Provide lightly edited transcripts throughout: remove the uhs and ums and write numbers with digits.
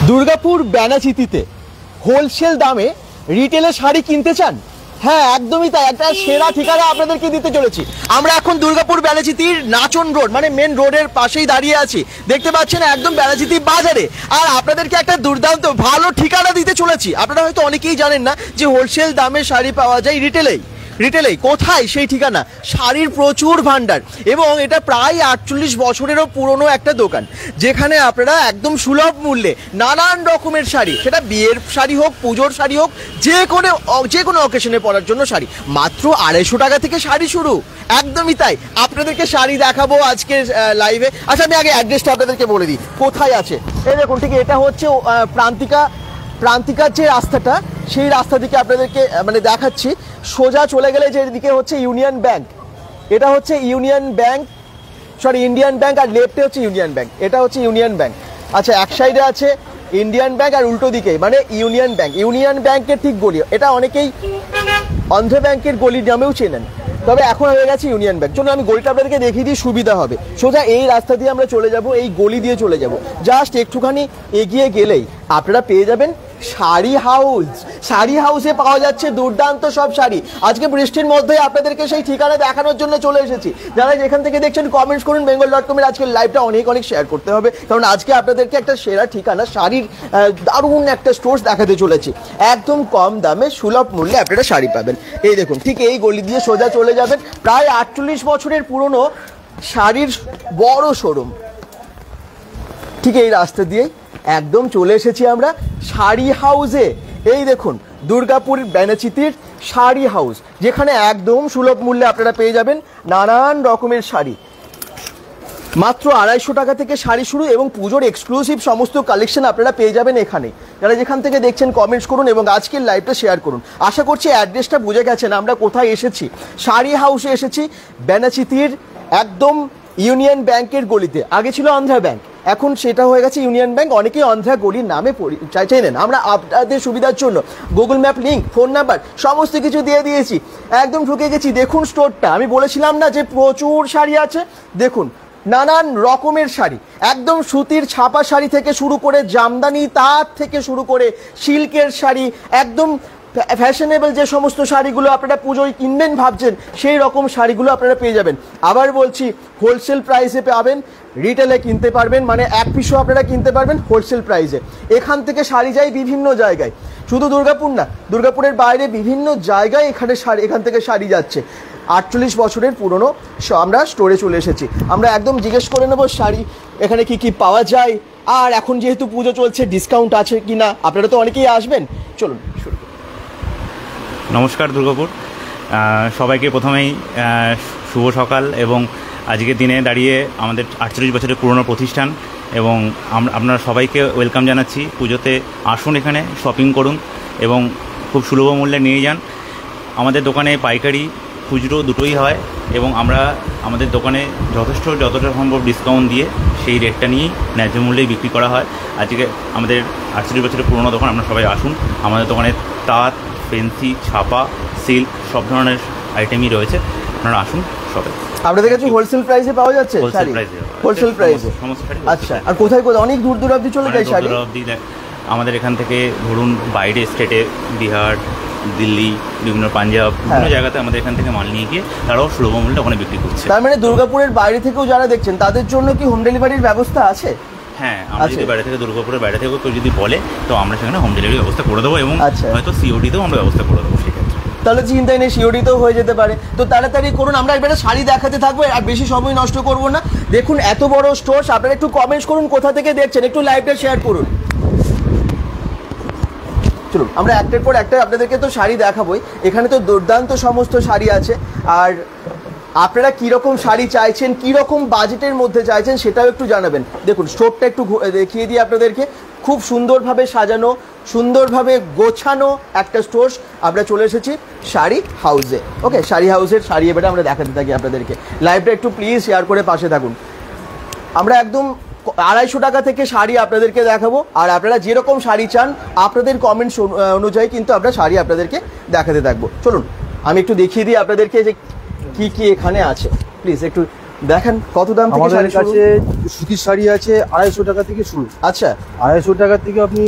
Durgapur ব্যানাচিতিতে wholesale দামে রিটেলে শাড়ি কিনতে চান? হ্যাঁ, একদমই তাই। একটা সেরা ঠিকানা আপনাদেরকে দিতে চলেছি। আমরা এখন দুর্গাপুর ব্যানাচিতির নাচন রোড মানে মেন রোডের পাশেই দাঁড়িয়ে আছি, দেখতে পাচ্ছেন একদম ব্যানাচিতি বাজারে। আর আপনাদেরকে একটা দুর্দান্ত ভালো ঠিকানা দিতে চলেছি। আপনারা হয়তো অনেকেই জানেন না যে হোলসেল দামে শাড়ি পাওয়া যায় রিটেলেই। কোথায় সেই ঠিকানা? শাড়ির প্রচুর ভান্ডার, এবং এটা প্রায় 48 বছরেরও পুরনো একটা দোকান, যেখানে আপনারা একদম সুলভ মূল্যে নানান রকমের শাড়ি, সেটা বিয়ের শাড়ি হোক, পুজোর শাড়ি হোক, যে কোনো অকেশনে পরার জন্য শাড়ি, মাত্র 250 টাকা থেকে শাড়ি শুরু। একদমই তাই। আপনাদেরকে শাড়ি দেখাবো আজকে লাইভে। আচ্ছা, আমি আগে অ্যাড্রেসটা আপনাদেরকে বলে দিই কোথায় আছে। এই দেখুন, ঠিক এটা হচ্ছে প্রান্তিকার যে রাস্তাটা, সেই রাস্তা দিকে আপনাদেরকে মানে দেখাচ্ছি। সোজা চলে গেলে যে দিকে হচ্ছে ইউনিয়ন ব্যাংক, এটা হচ্ছে Union Bank, sorry Indian Bank, আর লেফটে হচ্ছে ইউনিয়ন ব্যাংক, এটা হচ্ছে ইউনিয়ন ব্যাংক। আচ্ছা, এক সাইডে আছে ইন্ডিয়ান ব্যাংক আর উল্টো দিকে মানে ইউনিয়ন ব্যাংকের ঠিক গলি। এটা অনেকেই অন্ধ্র ব্যাংকের গলি নামেও চেনেন, তবে এখন হয়ে গেছে ইউনিয়ন ব্যাংক। চলুন আমি গলিটা আপনাদেরকে দেখিয়ে দিয়ে সুবিধা হবে। সোজা এই রাস্তা দিয়ে আমরা চলে যাব, এই গলি দিয়ে চলে যাব। জাস্ট একটুখানি এগিয়ে গেলেই আপনারা পেয়ে যাবেন শাড়ি হাউস। শাড়ি হাউসে পাওয়া যাচ্ছে দুর্দান্ত সব শাড়ি। আজকে বৃষ্টির মধ্যে আপনাদেরকে সেই ঠিকানা দেখানোর জন্য চলে এসেছি। যারা যেখান থেকে দেখছেন কমেন্টস করুন। bengal.com-এর আজকের লাইভটা অনেক শেয়ার করতে হবে, কারণ আজকে আপনাদেরকে একটা সেরা ঠিকানা, শাড়ির দারুণ একটা স্টোর্স দেখাতে চলেছি। একদম কম দামে সুলভ মূল্যে আপনারা শাড়ি পাবেন। এই দেখুন, ঠিক এই গলি দিয়ে সোজা চলে যাবেন। প্রায় 48 বছরের পুরনো শাড়ির বড় শোরুম, ঠিক এই রাস্তা দিয়ে একদম চলে এসেছি আমরা শাড়ি হাউসে। এই দেখুন, দুর্গাপুর ব্যানাচিতির শাড়ি হাউস, যেখানে একদম সুলভ মূল্যে আপনারা পেয়ে যাবেন নানান রকমের শাড়ি। মাত্র 250 টাকা থেকে শাড়ি শুরু, এবং পুজোর এক্সক্লুসিভ সমস্ত কালেকশন আপনারা পেয়ে যাবেন এখানে। যারা যেখান থেকে দেখছেন কমেন্টস করুন এবং আজকের লাইভটা শেয়ার করুন। আশা করছি অ্যাড্রেসটা বুঝে গেছেন আমরা কোথায় এসেছি। শাড়ি হাউসে এসেছি, ব্যানাচিতির একদম ইউনিয়ন ব্যাংকের গলিতে। আগে ছিল অন্ধ্রা ব্যাংক, এখন সেটা হয়ে গেছে ইউনিয়ন ব্যাংক। অনেকেই অন্ধ্রা গলির নামে চেনেন। আমরা আপনাদের সুবিধার জন্য Google map link, phone number সমস্ত কিছু দিয়ে দিয়েছি। একদম ঢুকে গেছি। দেখুন স্টোরটা, আমি বলেছিলাম না যে প্রচুর শাড়ি আছে। দেখুন, নানান রকমের শাড়ি, একদম সুতির ছাপা শাড়ি থেকে শুরু করে জামদানি, তার থেকে শুরু করে সিল্কের শাড়ি, একদম ফ্যাশনেবল যে সমস্ত শাড়িগুলো আপনারা পুজোয় কিনবেন ভাবছেন, সেই রকম শাড়িগুলো আপনারা পেয়ে যাবেন। আবার বলছি, হোলসেল প্রাইসে পাবেন, রিটেলে কিনতে পারবেন, মানে এক পিসও আপনারা কিনতে পারবেন হোলসেল প্রাইসে। এখান থেকে শাড়ি যায় বিভিন্ন জায়গায়, শুধু দুর্গাপুর না, দুর্গাপুরের বাইরে বিভিন্ন জায়গায় এখান থেকে শাড়ি যাচ্ছে। 48 বছরের পুরনো আমরা স্টোরে চলে এসেছি। আমরা একদম জিজ্ঞেস করে নেবো শাড়ি এখানে কি পাওয়া যায়, আর এখন যেহেতু পুজো চলছে ডিসকাউন্ট আছে কি না। আপনারা তো অনেকেই আসবেন, চলুন শুরু। নমস্কার দুর্গাপুর, সবাইকে প্রথমেই শুভ সকাল। এবং আজকের দিনে দাঁড়িয়ে আমাদের 48 বছরের পুরনো প্রতিষ্ঠান, এবং আপনারা সবাইকে ওয়েলকাম জানাচ্ছি। পুজোতে আসুন, এখানে শপিং করুন এবং খুব সুলভ মূল্যে নিয়ে যান। আমাদের দোকানে পাইকারি খুচরো দুটোই হয়, এবং আমরা আমাদের দোকানে যতটা সম্ভব ডিসকাউন্ট দিয়ে সেই রেটটা নিয়েই ন্যায্য মূল্যেই বিক্রি করা হয়। আজকে আমাদের 48 বছরের পুরনো দোকান, আপনারা সবাই আসুন। আমাদের দোকানে তাঁত, ফেন্সি, ছাপা, সিল্ক সব ধরনের আইটেমই রয়েছে, আপনারা আসুন সবাই। আপনাদের কাছে হোলসেল প্রাইসে পাওয়া যাচ্ছে? হোলসেল প্রাইসে। আচ্ছা, আর কোথায় অনেক দূর অবধি চলে যায় শাড়ি? আমাদের এখান থেকে ধরুন বাইরে স্টেটে, বিহার, দিল্লি, বিভিন্ন পাঞ্জাব, বিভিন্ন জায়গাতে আমাদের এখান থেকে মাল নিয়ে গিয়ে তারাও সুলভ মূল্যে ওখানে বিক্রি করছে। তার মানে দুর্গাপুরের বাইরে থেকেও যারা দেখছেন তাদের জন্য কি হোম ডেলিভারির ব্যবস্থা আছে? হ্যাঁ, আমরা যদি বাইরে থেকে, দুর্গাপুরের বাইরে থেকে কেউ যদি বলে, তো আমরা সেখানে হোম ডেলিভারির ব্যবস্থা করে দেবো, এবং হয়তো সিওডিতেও আমরা ব্যবস্থা করে দেবো। সেক্ষেত্রে তাহলে চিন্তাই নেই, সিওডিতেও হয়ে যেতে পারে। তো তাড়াতাড়ি করুন, আমরা এবারে শাড়ি দেখাতে থাকবো, আর বেশি সময় নষ্ট করবো না। দেখুন এত বড় স্টোর, আপনারা একটু কমেন্টস করুন কোথা থেকে দেখছেন, একটু লাইভটা শেয়ার করুন। চলুন, আমরা একটার পর একটা আপনাদেরকে তো শাড়ি দেখাবোই। এখানে তো দুর্দান্ত সমস্ত শাড়ি আছে, আর আপনারা কীরকম শাড়ি চাইছেন, কীরকম বাজেটের মধ্যে চাইছেন সেটাও একটু জানাবেন। দেখুন স্টোরটা একটু দেখিয়ে দিই আপনাদেরকে। খুব সুন্দরভাবে সাজানো, সুন্দরভাবে গোছানো একটা স্টোর। আমরা চলে এসেছি শাড়ি হাউসে। ওকে, শাড়ি হাউসের শাড়ি এবারে আমরা দেখাতে থাকি আপনাদেরকে। লাইভটা একটু প্লিজ শেয়ার করে পাশে থাকুন। আমরা একদম 250 টাকা থেকে শাড়ি আপনাদেরকে দেখাবো, আর আপনারা যেরকম শাড়ি চান আপনাদের কমেন্টস অনুযায়ী কিন্তু আমরা শাড়ি আপনাদেরকে দেখাতে থাকবো। চলুন আমি একটু দেখিয়ে দিই আপনাদেরকে যে কি এখানে আছে। প্লিজ একটু দেখেন কত দাম থেকে আমাদের শাড়ি শুরু? কাছে সুতির শাড়ি আছে 250 টাকা থেকে শুরু। আচ্ছা 250 টাকা থেকে আপনি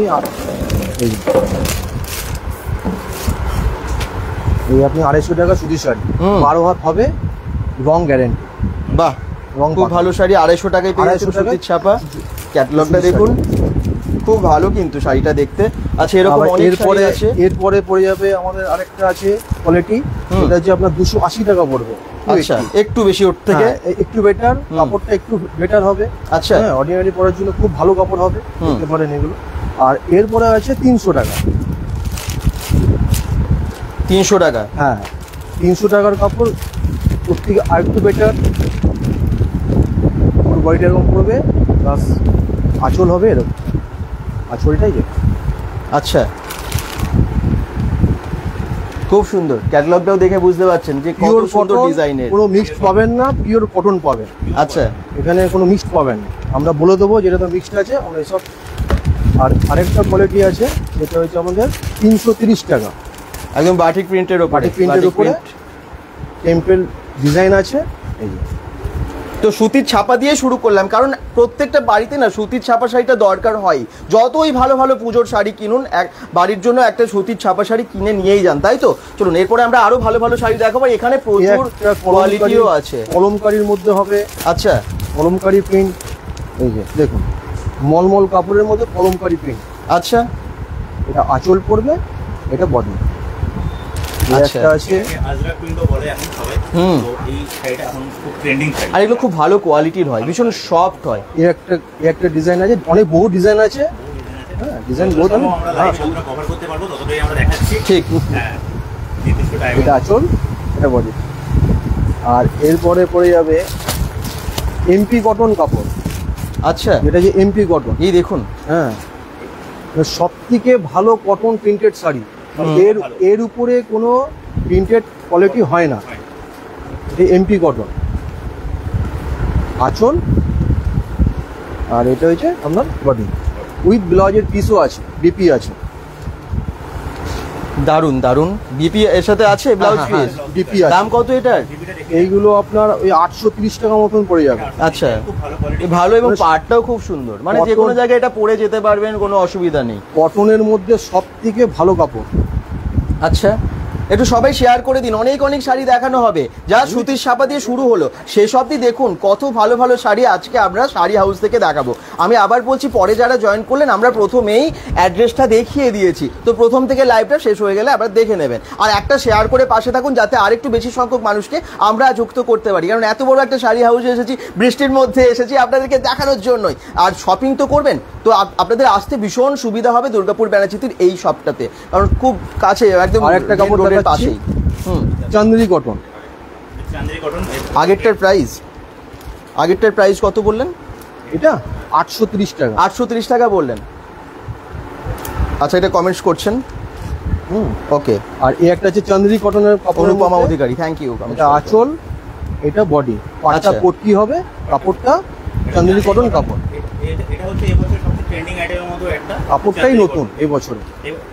এই আপনি 250 টাকা সুতির শাড়ি, 12 হাত হবে, রং গ্যারেন্টি। বাহ, রং খুব ভালো শাড়ি 250 টাকায় পেয়ে যাচ্ছেন 250 টাকা। সুতির ছাপা। ক্যাটালগটা দেখুন, খুব ভালো কিন্তু শাড়িটা দেখতে। আচ্ছা এরকম অনেক শাড়ি আছে। এরপরে পড়ে যাবে আমাদের আরেকটা আছে কোয়ালিটি, এটা হচ্ছে আপনার 280 টাকা পড়বে। আচ্ছা একটু বেশি ওর থেকে একটু বেটার, কাপড়টা একটু বেটার হবে। আচ্ছা হ্যাঁ, অর্ডিনারি পরার জন্য খুব ভালো কাপড় হবে, দেখতে পারেন এগুলো। আর এরপরে আছে 300 টাকা। 300 টাকা। হ্যাঁ, 300 টাকার কাপড়, ওর থেকে আরেকটু বেটার, ওর বডিটা এরকম পড়বে, প্লাস আঁচল হবে এরকম, আঁচলটাই যে। আচ্ছা খুব সুন্দর, ক্যাটালগটাও দেখে বুঝতে পারছেন যে কত পিওর সুন্দর কটন, ডিজাইনের। কোনো মিক্সড পাবেন না, পিওর কটন পাবেন। আচ্ছা এখানে কোনো মিক্সড পাবেন না, আমরা বলে দেবো যেটা তো মিক্সড আছে আমরা এসব। আর আরেকটা কোয়ালিটি আছে, যেটা হচ্ছে আমাদের 330 টাকা, একদম বাটিক প্রিন্টের উপরে। বাটিক প্রিন্টের উপরে টেম্পল ডিজাইন আছে এই যে। তো সুতির ছাপা দিয়ে শুরু করলাম, কারণ প্রত্যেকটা বাড়িতে না সুতির ছাপা শাড়িটা দরকার হয়। যতই ভালো ভালো পুজোর শাড়ি কিনুন, এক বাড়ির জন্য একটা সুতির ছাপা শাড়ি কিনে নিয়েই যান, তাই তো? চলুন এরপরে আমরা আরো ভালো ভালো শাড়ি দেখাবো, এখানে প্রচুর কোয়ালিটিও আছে। কলমকারীর মধ্যে হবে। আচ্ছা কলমকারী প্রিন্ট, এই যে দেখুন, মলমল কাপড়ের মধ্যে কলমকারী প্রিন্ট। আচ্ছা এটা আঁচল পড়বে, এটা বডি। আচ্ছা। একটা আছে আজরাক প্রিন্টও বলে এখন সবাই। তো এই শাড়িটা এখন খুব ট্রেন্ডিং শাড়ি। আর এগুলো খুব ভালো কোয়ালিটির হয়, ভীষণ সফট হয়। একটা ডিজাইন আছে, অনেক বহু ডিজাইন আছে। হ্যাঁ, ডিজাইন বহুত আছে। আমরা লাইভ আমরা কভার করতে পারবো, ততটাই আমরা দেখাচ্ছি। ঠিক। হ্যাঁ, নির্দিষ্ট টাইমে। এটা আঁচল, এটা বডি। আর এরপরে পড়ে যাবে এমপি কটন কাপড়। আচ্ছা যেটা যে এমপি কটন, এই দেখুন। হ্যাঁ, সব থেকে ভালো কটন প্রিন্টেড শাড়ি। এর উপরে কোনো প্রিন্টেড কোয়ালিটি হয় না। এটা এমপি কটন, আঁচল, আর এটা হচ্ছে আপনার বডি উইথ ব্লাউজের পিসও আছে, বিপি আছে। দারুন দারুন, বিপি এর সাথে আছে ব্লাউজ পিস। বিপি আছে। দাম কত এটার? এইগুলো আপনার ওই 830 টাকা মতন পড়ে যাবে। আচ্ছা খুব ভালো কোয়ালিটি। ভালো, এবং পাটটাও খুব সুন্দর, মানে যে কোনো জায়গায় এটা পরে যেতে পারবেন, কোনো অসুবিধা নেই। কটনের মধ্যে সব থেকে ভালো কাপড়। আচ্ছা একটু সবাই শেয়ার করে দিন, অনেক অনেক শাড়ি দেখানো হবে। যা সুতির ছাপা দিয়ে শুরু হলো, শেষ অবধি দেখুন কত ভালো ভালো শাড়ি আজকে আমরা শাড়ি হাউস থেকে দেখাবো। আমি আবার বলছি, পরে যারা জয়েন করলেন, আমরা প্রথমেই অ্যাড্রেসটা দেখিয়ে দিয়েছি, তো প্রথম থেকে লাইভটা শেষ হয়ে গেলে আবার দেখে নেবেন। আর একটা শেয়ার করে পাশে থাকুন, যাতে আরেকটু বেশি সংখ্যক মানুষকে আমরা যুক্ত করতে পারি, কারণ এত বড় একটা শাড়ি হাউসে এসেছি, বৃষ্টির মধ্যে এসেছি আপনাদেরকে দেখানোর জন্যই। আর শপিং তো করবেন, তো আপনাদের আসতে ভীষণ সুবিধা হবে দুর্গাপুর ব্যানাচিতির এই শপটাতে, কারণ খুব কাছে, একদম আরেকটা কাপড় রোডের দেখাচ্ছি। পাশেই। চান্দেরি কটন। চান্দেরি কটন। আগেরটার প্রাইস কত বললেন? এটা 830 টাকা। 830 টাকা বললেন। আচ্ছা, এটা কমেন্টস করছেন। ওকে। আর এই একটা আছে চান্দেরি কটনের কাপড়, অনুপমা অধিকারী, থ্যাংক ইউ। এটা আঁচল, এটা বডি, পাঁচটা আচ্ছা। পট্টি হবে, কাপড়টা চান্দেরি কটন কাপড়। এটা হচ্ছে এবছর সবচেয়ে ট্রেন্ডিং আইটেমের মধ্যে একটা। কাপড়টাই নতুন এই বছরে,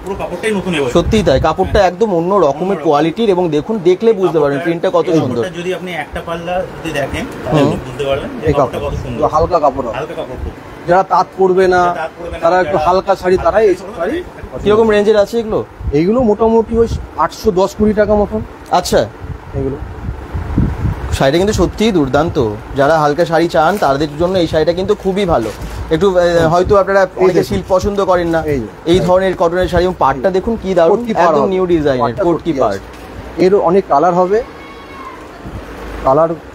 পুরো কাপড়টাই নতুন এবছর। সত্যিই তাই, কাপড়টা একদম অন্য রকমের কোয়ালিটির, এবং দেখুন দেখলে বুঝতে পারবেন প্রিন্টটা কত সুন্দর। কাপড়টা যদি আপনি একটা পাল্লা যদি দেখেন, তাহলে আপনি বুঝতে পারবেন যে এই কাপড়টা কাপড় কত সুন্দর। হালকা কাপড় হবে। হালকা কাপড় খুব। যারা তাঁত পরবে না, তারা একটু হালকা শাড়ি, তারাই এই শাড়ি। কিরকম রেঞ্জের আছে এগুলো? এইগুলো মোটামুটি ওই 810-20 টাকা মতন। আচ্ছা, এগুলো শাড়িটা কিন্তু সত্যিই দুর্দান্ত। যারা হালকা শাড়ি চান তাদের জন্য এই শাড়িটা কিন্তু খুবই ভালো। একটু হয়তো আপনারা অনেকে সিল্ক পছন্দ করেন না, এই ধরনের কটনের শাড়ি, এবং পাটটা দেখুন কি দারুণ, একদম নিউ ডিজাইনের কোটকি পাট। এর অনেক কালার হবে,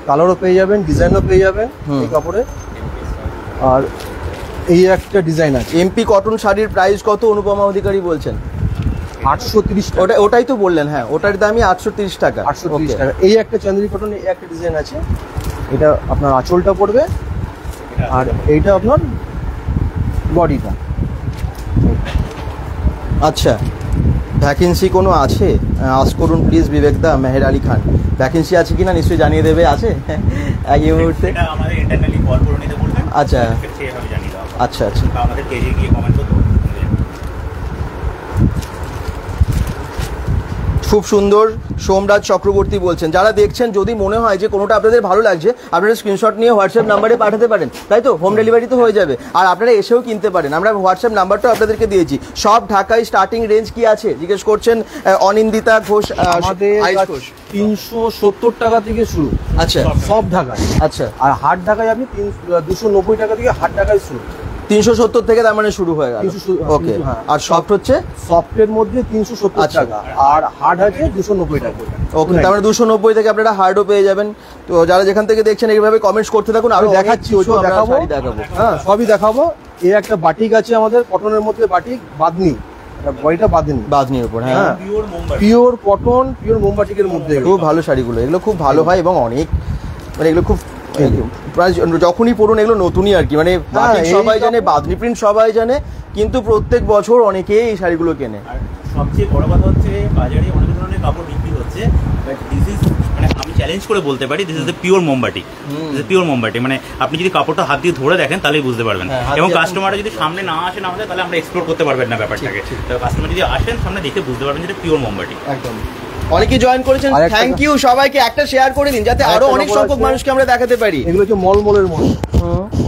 কালারও পেয়ে যাবেন, ডিজাইনও পেয়ে যাবেন এই কাপড়ে। আর এই একটা ডিজাইন আছে। এমপি কটন শাড়ির প্রাইস কত অনুপমা অধিকারী বলছেন? 830 টাকা। ওটাই তো বললেন, হ্যাঁ ওটার দামই 830 টাকা। 830 টাকা। এই একটা চান্দেরি কটন, এই একটা ডিজাইন আছে, এটা আপনার আঁচলটা পড়বে, আর এইটা আপনার বডিটা। আচ্ছা, ভ্যাকেন্সি কোনো আছে? আজ করুন প্লিজ বিবেকদা। মেহের আলী খান, ভ্যাকেন্সি আছে কিনা নিশ্চয়ই জানিয়ে দেবে। আছে এই মুহূর্তে? এটা আমাদের ইন্টারনালি কল করে নিতে বলবেন। আচ্ছা সেভাবে জানিয়ে দাও। আচ্ছা আচ্ছা, বা আমাদের পেজে গিয়ে কমেন্ট করতে। খুব সুন্দর। সোমরাজ চক্রবর্তী বলছেন, যারা দেখছেন যদি মনে হয় যে কোনোটা আপনাদের ভালো লাগছে, আপনারা স্ক্রিনশট নিয়ে হোয়াটসঅ্যাপ নাম্বারে পাঠাতে পারেন, তাই তো? হোম ডেলিভারি তো হয়ে যাবে, আর আপনারা এসেও কিনতে পারেন। আমরা হোয়াটসঅ্যাপ নাম্বারটাও আপনাদেরকে দিয়েছি। সব ঢাকায় স্টার্টিং রেঞ্জ কি আছে জিজ্ঞেস করছেন অনিন্দিতা ঘোষ। আমাদের আয়ুষ ঘোষ। 370 টাকা থেকে শুরু। আচ্ছা সব ঢাকায়। আচ্ছা, আর হাট ঢাকায় আপনি 290 টাকা থেকে হাট ঢাকায় শুরু। 370 থেকে তার মানে শুরু হয়ে গেল। ওকে, আর সফট হচ্ছে সফটের মধ্যে 370 টাকা, আর হার্ড আছে 290 টাকা। ওকে, তার মানে 290 থেকে আপনারা হার্ডও পেয়ে যাবেন। তো যারা যেখান থেকে দেখছেন এইভাবে কমেন্টস করতে থাকুন, আমি আরো দেখাচ্ছি, ওইটাও দেখাবো। হ্যাঁ, সবই দেখাবো। এই একটা বাটিক আছে আমাদের কটনের মধ্যে, বাটিক বাদনি, বডিটা বাদনি, বাজনির উপর। হ্যাঁ, পিওর কটন, পিওর মোমবাটিকের মধ্যে। খুব ভালো শাড়িগুলো, এগুলো খুব ভালো হয় এবং অনেক, মানে এগুলো খুব প্রায় যখনই পড়ুন এগুলো নতুনই আর কি, মানে বাটিক সবাই জানে, বাদনি প্রিন্ট সবাই জানে, কিন্তু প্রত্যেক বছর অনেকেই এই শাড়িগুলো কেনে। আর সবচেয়ে বড় কথা হচ্ছে বাজারে অনেক ধরনের কাপড় বিক্রি হচ্ছে, বাট দিস ইজ, মানে আমি চ্যালেঞ্জ করে বলতে পারি, দিস ইজ দ্য পিওর মোমবাটি। পিওর মোমবাটি মানে আপনি যদি কাপড়টা হাত দিয়ে ধরে দেখেন তাহলেই বুঝতে পারবেন, এবং কাস্টমাররা যদি সামনে না আসেন আমাদের, তাহলে আমরা এক্সপ্লোর করতে পারবেন না ব্যাপারটাকে। তো কাস্টমার যদি আসেন সামনে দেখে বুঝতে পারবেন যে পিওর মোমবাটি। একদম। অনেকেই জয়েন করেছেন, থ্যাংক ইউ সবাইকে। একটা শেয়ার করে দিন যাতে আরো অনেক সংখ্যক মানুষকে আমরা দেখাতে পারি। এগুলো হচ্ছে মলমলের মধ্যে,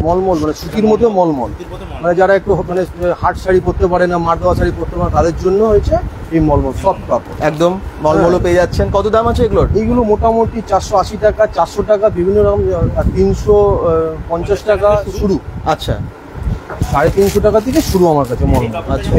মলমল মানে সুতির মধ্যে মলমল, মানে যারা একটু মানে হাট শাড়ি পরতে পারে না, মার দেওয়া শাড়ি পরতে পারে, তাদের জন্য হয়েছে এই মলমল সব কাপড়। একদম মলমলও পেয়ে যাচ্ছেন। কত দাম আছে এগুলোর? এইগুলো মোটামুটি 480 টাকা, 400 টাকা, বিভিন্ন রকম 350 টাকা শুরু। আচ্ছা, 350 টাকা থেকে শুরু আমার কাছে মলমল। আচ্ছা,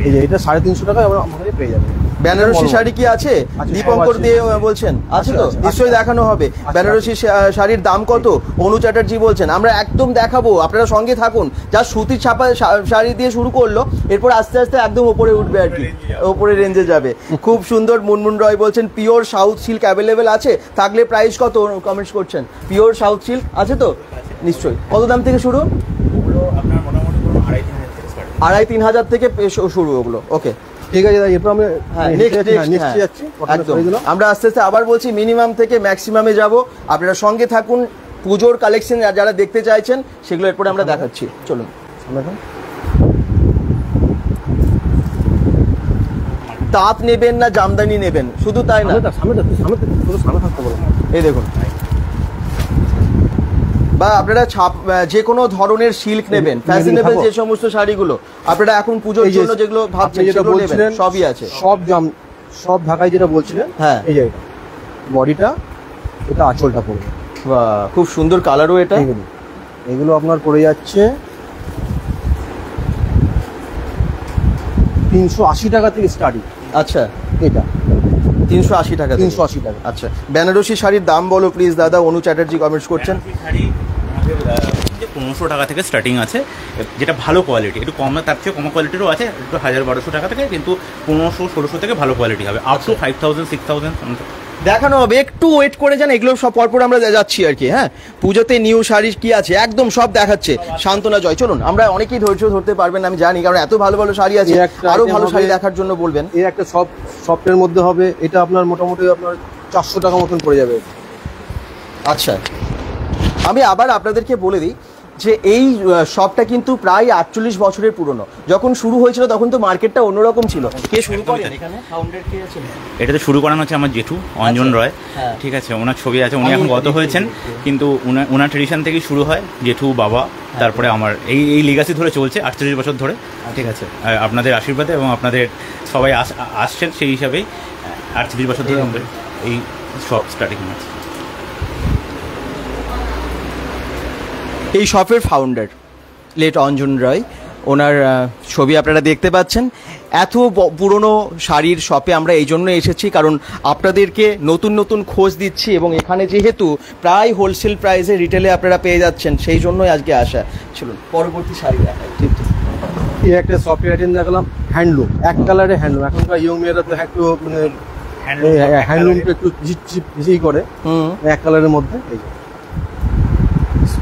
এই যে এটা 350 টাকা আমাদের পেয়ে যাবে। বেনারসি শাড়ি কি আছে? দীপঙ্কর দিয়ে বলছেন আছে তো, নিশ্চয়ই দেখানো হবে। বেনারসি শাড়ির দাম কত? অনু চ্যাটার্জি বলছেন, আমরা একদম দেখাবো, আপনারা সঙ্গে থাকুন। যা সুতির ছাপা শাড়ি দিয়ে শুরু করলো, এরপর আস্তে আস্তে একদম ওপরে উঠবে আর কি, ওপরে রেঞ্জে যাবে। খুব সুন্দর। মুনমুন রয় বলছেন পিওর সাউথ সিল্ক অ্যাভেলেবেল আছে, থাকলে প্রাইস কত কমেন্টস করছেন? পিওর সাউথ সিল্ক আছে তো নিশ্চয়ই। কত দাম থেকে শুরু? আপনার মোটামুটি 2,500-3,000 হাজার থেকে শুরু ওগুলো। ওকে, ঠিক আছে, এরপর আমি নেক্সট যাচ্ছি। আমরা আস্তে আস্তে আবার বলছি মিনিমাম থেকে ম্যাক্সিমামে যাব। আপনারা সঙ্গে থাকুন। পুজোর কালেকশন যারা দেখতে চাইছেন সেগুলো এরপরে আমরা দেখাচ্ছি। চলুন। তাঁত নেবেন না জামদানি নেবেন, শুধু তাই না, এই দেখুন, বা আপনারা যে কোনো ধরনের সিল্ক নেবেন, ফ্যাশনেবল যে সমস্ত শাড়িগুলো আপনারা এখন পুজোর জন্য যেগুলো ভাবছেন সেগুলো নেবেন, সবই আছে। সব ঢাকায় যেটা বলছিলেন, হ্যাঁ, এই যে বডিটা, এটা আঁচলটা পড়বে। বাহ, খুব সুন্দর কালারও এটা। এগুলো আপনার পড়ে যাচ্ছে 380 টাকা থেকে স্টার্টিং। আচ্ছা, এটা 380 টাকা। 380 টাকা। আচ্ছা, বেনারসি শাড়ির দাম বলো প্লিজ দাদা। অনু চ্যাটার্জি কমেন্টস করছেন। শাড়ি আমাদের 1500 টাকা থেকে স্টার্টিং আছে, যেটা ভালো কোয়ালিটি। একটু কম, তার চেয়ে কম কোয়ালিটিরও আছে, একটু 1000-1200 টাকা থেকে, কিন্তু 1500-1600 থেকে ভালো কোয়ালিটি হবে, আপ টু 5000-6000 দেখানো হবে। একটু ওয়েট করে যান, এগুলো সব পরপর আমরা যাচ্ছি আর কি। হ্যাঁ, পুজোতে নিউ শাড়ি কি আছে একদম সব দেখাচ্ছে শান্তনা জয়। চলুন, আমরা অনেকেই ধৈর্য ধরতে পারবেন আমি জানি, কারণ এত ভালো ভালো শাড়ি আছে। আরো ভালো শাড়ি দেখার জন্য বলবেন। এই একটা সফটের মধ্যে হবে, এটা আপনার মোটামুটি আপনার 400 টাকা মতন পড়ে যাবে। আচ্ছা, আমি আবার আপনাদেরকে বলে দিই যে এই শপটা কিন্তু প্রায় 48 বছরের পুরনো। যখন শুরু হয়েছিল তখন তো মার্কেটটা অন্যরকম ছিল। কে শুরু করেন এখানে? ফাউন্ডার কে আছেন? এটাতে শুরু করানো হচ্ছে আমার জেঠু অঞ্জন রয়। ঠিক আছে, ওনার ছবি আছে, উনি এখন গত হয়েছেন, কিন্তু ওনার ট্রেডিশন থেকেই শুরু হয়, জেঠু, বাবা, তারপরে আমার এই লিগাসি ধরে চলছে 48 বছর ধরে। ঠিক আছে, আপনাদের আশীর্বাদে এবং আপনাদের সবাই আসছেন সেই হিসাবেই 48 বছর ধরে আমাদের এই শপ স্টার্টিং আছে। এই শপের ফাউন্ডার লেট অঞ্জন রয়, ওনার ছবি আপনারা দেখতে পাচ্ছেন। এত পুরনো শাড়ির শপে আমরা এই জন্য এসেছি কারণ আপনাদেরকে নতুন নতুন খোঁজ দিচ্ছি, এবং এখানে যেহেতু প্রায় হোলসেল প্রাইসে রিটেলে আপনারা পেয়ে যাচ্ছেন, সেই জন্যই আজকে আসা। চলুন পরবর্তী শাড়ি দেখাই। ঠিক ঠিক, এই একটা সফট আইটেম দেখালাম, হ্যান্ডলুম, এক কালারে হ্যান্ডলুম। এখনকার ইয়ং মেয়েরা তো একটু মানে হ্যান্ডলুমটা একটু বেশি করে, এক কালারের মধ্যে। এই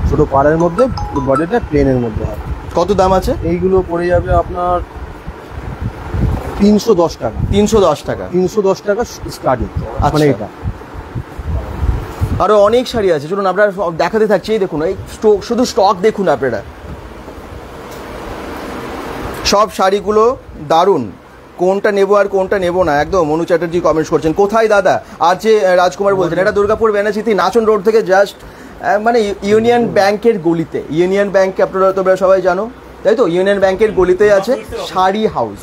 ছোট পাড়ের মধ্যে, বডিটা প্লেনের মধ্যে হবে। কত দাম আছে? এইগুলো পড়ে যাবে আপনার 310 টাকা। 310 টাকা। 310 টাকা স্টার্টিং, মানে এটা। আরো অনেক শাড়ি আছে, চলুন আমরা দেখাতে থাকছি। এই দেখুন, এই শুধু স্টক দেখুন আপনারা, সব শাড়িগুলো দারুণ। কোনটা নেবো আর কোনটা নেবো না একদম অনু চ্যাটার্জি কমেন্টস করছেন। কোথায় দাদা? আর যে রাজকুমার বলছেন এটা দুর্গাপুর বেনাচিতি নাচন রোড থেকে জাস্ট মানে ইউনিয়ন ব্যাংকের গলিতে। ইউনিয়ন ব্যাংক আপনারা তোমরা সবাই জানো তাই তো, ইউনিয়ন ব্যাংকের গলিতে আছে শাড়ি হাউস,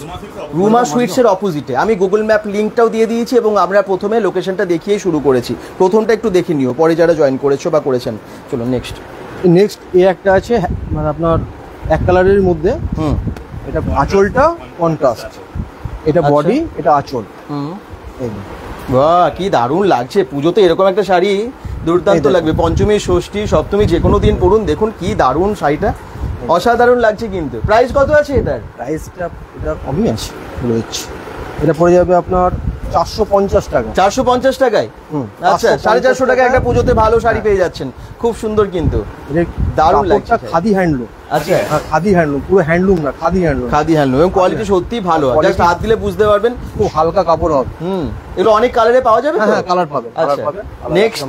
রুমা সুইটসের অপোজিটে। আমি গুগল ম্যাপ লিঙ্কটাও দিয়ে দিয়েছি এবং আমরা প্রথমে লোকেশনটা দেখিয়েই শুরু করেছি। প্রথমটা একটু দেখে নিও, পরে যারা জয়েন করেছো বা করেছেন। চলো নেক্সট এই একটা আছে মানে আপনার এক কালারের মধ্যে। এটা আঁচলটা কন্ট্রাস্ট, এটা বডি, এটা আঁচল। বাহ কি দারুণ লাগছে! পুজোতে এরকম একটা শাড়ি দুর্দান্ত লাগবে। পঞ্চমী, ষষ্ঠী, সপ্তমী যে কোনো দিন পরুন, দেখুন কি দারুণ শাড়িটা, অসাধারণ লাগছে। কিন্তু প্রাইস কত আছে এটার? প্রাইসটা এটা কমই আছে বলে দিচ্ছি, এটা পড়ে যাবে আপনার 450 টাকা। 450 টাকায়? আচ্ছা, 450 টাকা একটা পুজোতে ভালো শাড়ি পেয়ে যাচ্ছেন, খুব সুন্দর কিন্তু দারুণ লাগছে। খাদি হ্যান্ডলুম। আচ্ছা, খাদি হ্যান্ডলুম, পুরো হ্যান্ডলুম না, খাদি হ্যান্ডলুম। খাদি হ্যান্ডলুম এবং কোয়ালিটি সত্যি ভালো, জাস্ট হাত দিলে বুঝতে পারবেন খুব হালকা কাপড় হবে। এগুলো অনেক কালারে পাওয়া যাবে? হ্যাঁ কালার পাবে। আচ্ছা নেক্সট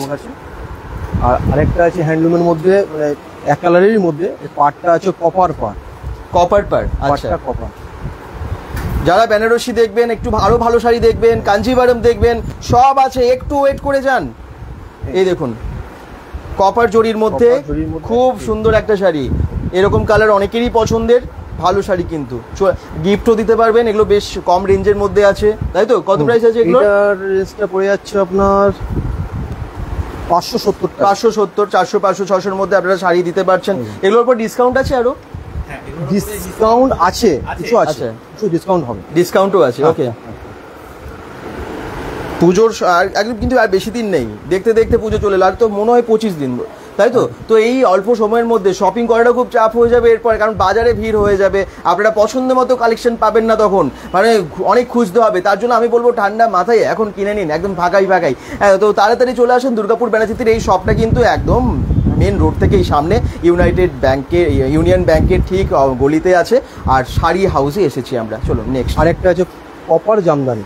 আর আরেকটা আছে হ্যান্ডলুমের মধ্যে, মানে এক কালারেরই মধ্যে, পাড়টা আছে কপার পাড়। কপার পাড়? আচ্ছা, কপার। যারা বেনারসি দেখবেন, একটু আরো ভালো শাড়ি দেখবেন, কাঞ্জিভারম দেখবেন, সব আছে, একটু ওয়েট করে যান। এই দেখুন কপার জরির মধ্যে খুব সুন্দর একটা শাড়ি, এরকম কালার অনেকেরই পছন্দের, ভালো শাড়ি কিন্তু গিফটও দিতে পারবেন। এগুলো বেশ কম রেঞ্জের মধ্যে আছে তাই তো? কত প্রাইস আছে এগুলো? এটার রেঞ্জটা পড়ে যাচ্ছে আপনার 570 টাকা। 570, 400, 500, 600-র মধ্যে আপনারা শাড়ি দিতে পারছেন। এগুলোর উপর ডিসকাউন্ট আছে আরো? ডিসকাউন্ট আছে, কিছু আছে, কিছু ডিসকাউন্ট হবে, ডিসকাউন্টও আছে। ওকে, পুজোর একদম কিন্তু আর বেশি দিন নেই, দেখতে দেখতে পুজো চলে এলো, আর তো মনে হয় 25 দিন তাই তো? তো এই অল্প সময়ের মধ্যে শপিং করাটা খুব চাপ হয়ে যাবে এরপর, কারণ বাজারে ভিড় হয়ে যাবে, আপনারা পছন্দ মতো কালেকশন পাবেন না তখন, মানে অনেক খুঁজতে হবে। তার জন্য আমি বলবো ঠান্ডা মাথায় এখন কিনে নিন, একদম ফাঁকাই। তো তাড়াতাড়ি চলে আসেন দুর্গাপুর বেনাচিতির এই শপটা কিন্তু একদম মেন রোড থেকে এই সামনে ইউনিয়ন ব্যাংকের ঠিক গলিতে আছে, আর শাড়ি হাউসে এসেছি আমরা। চলো নেক্সট আরেকটা আছে কপার জামদানি।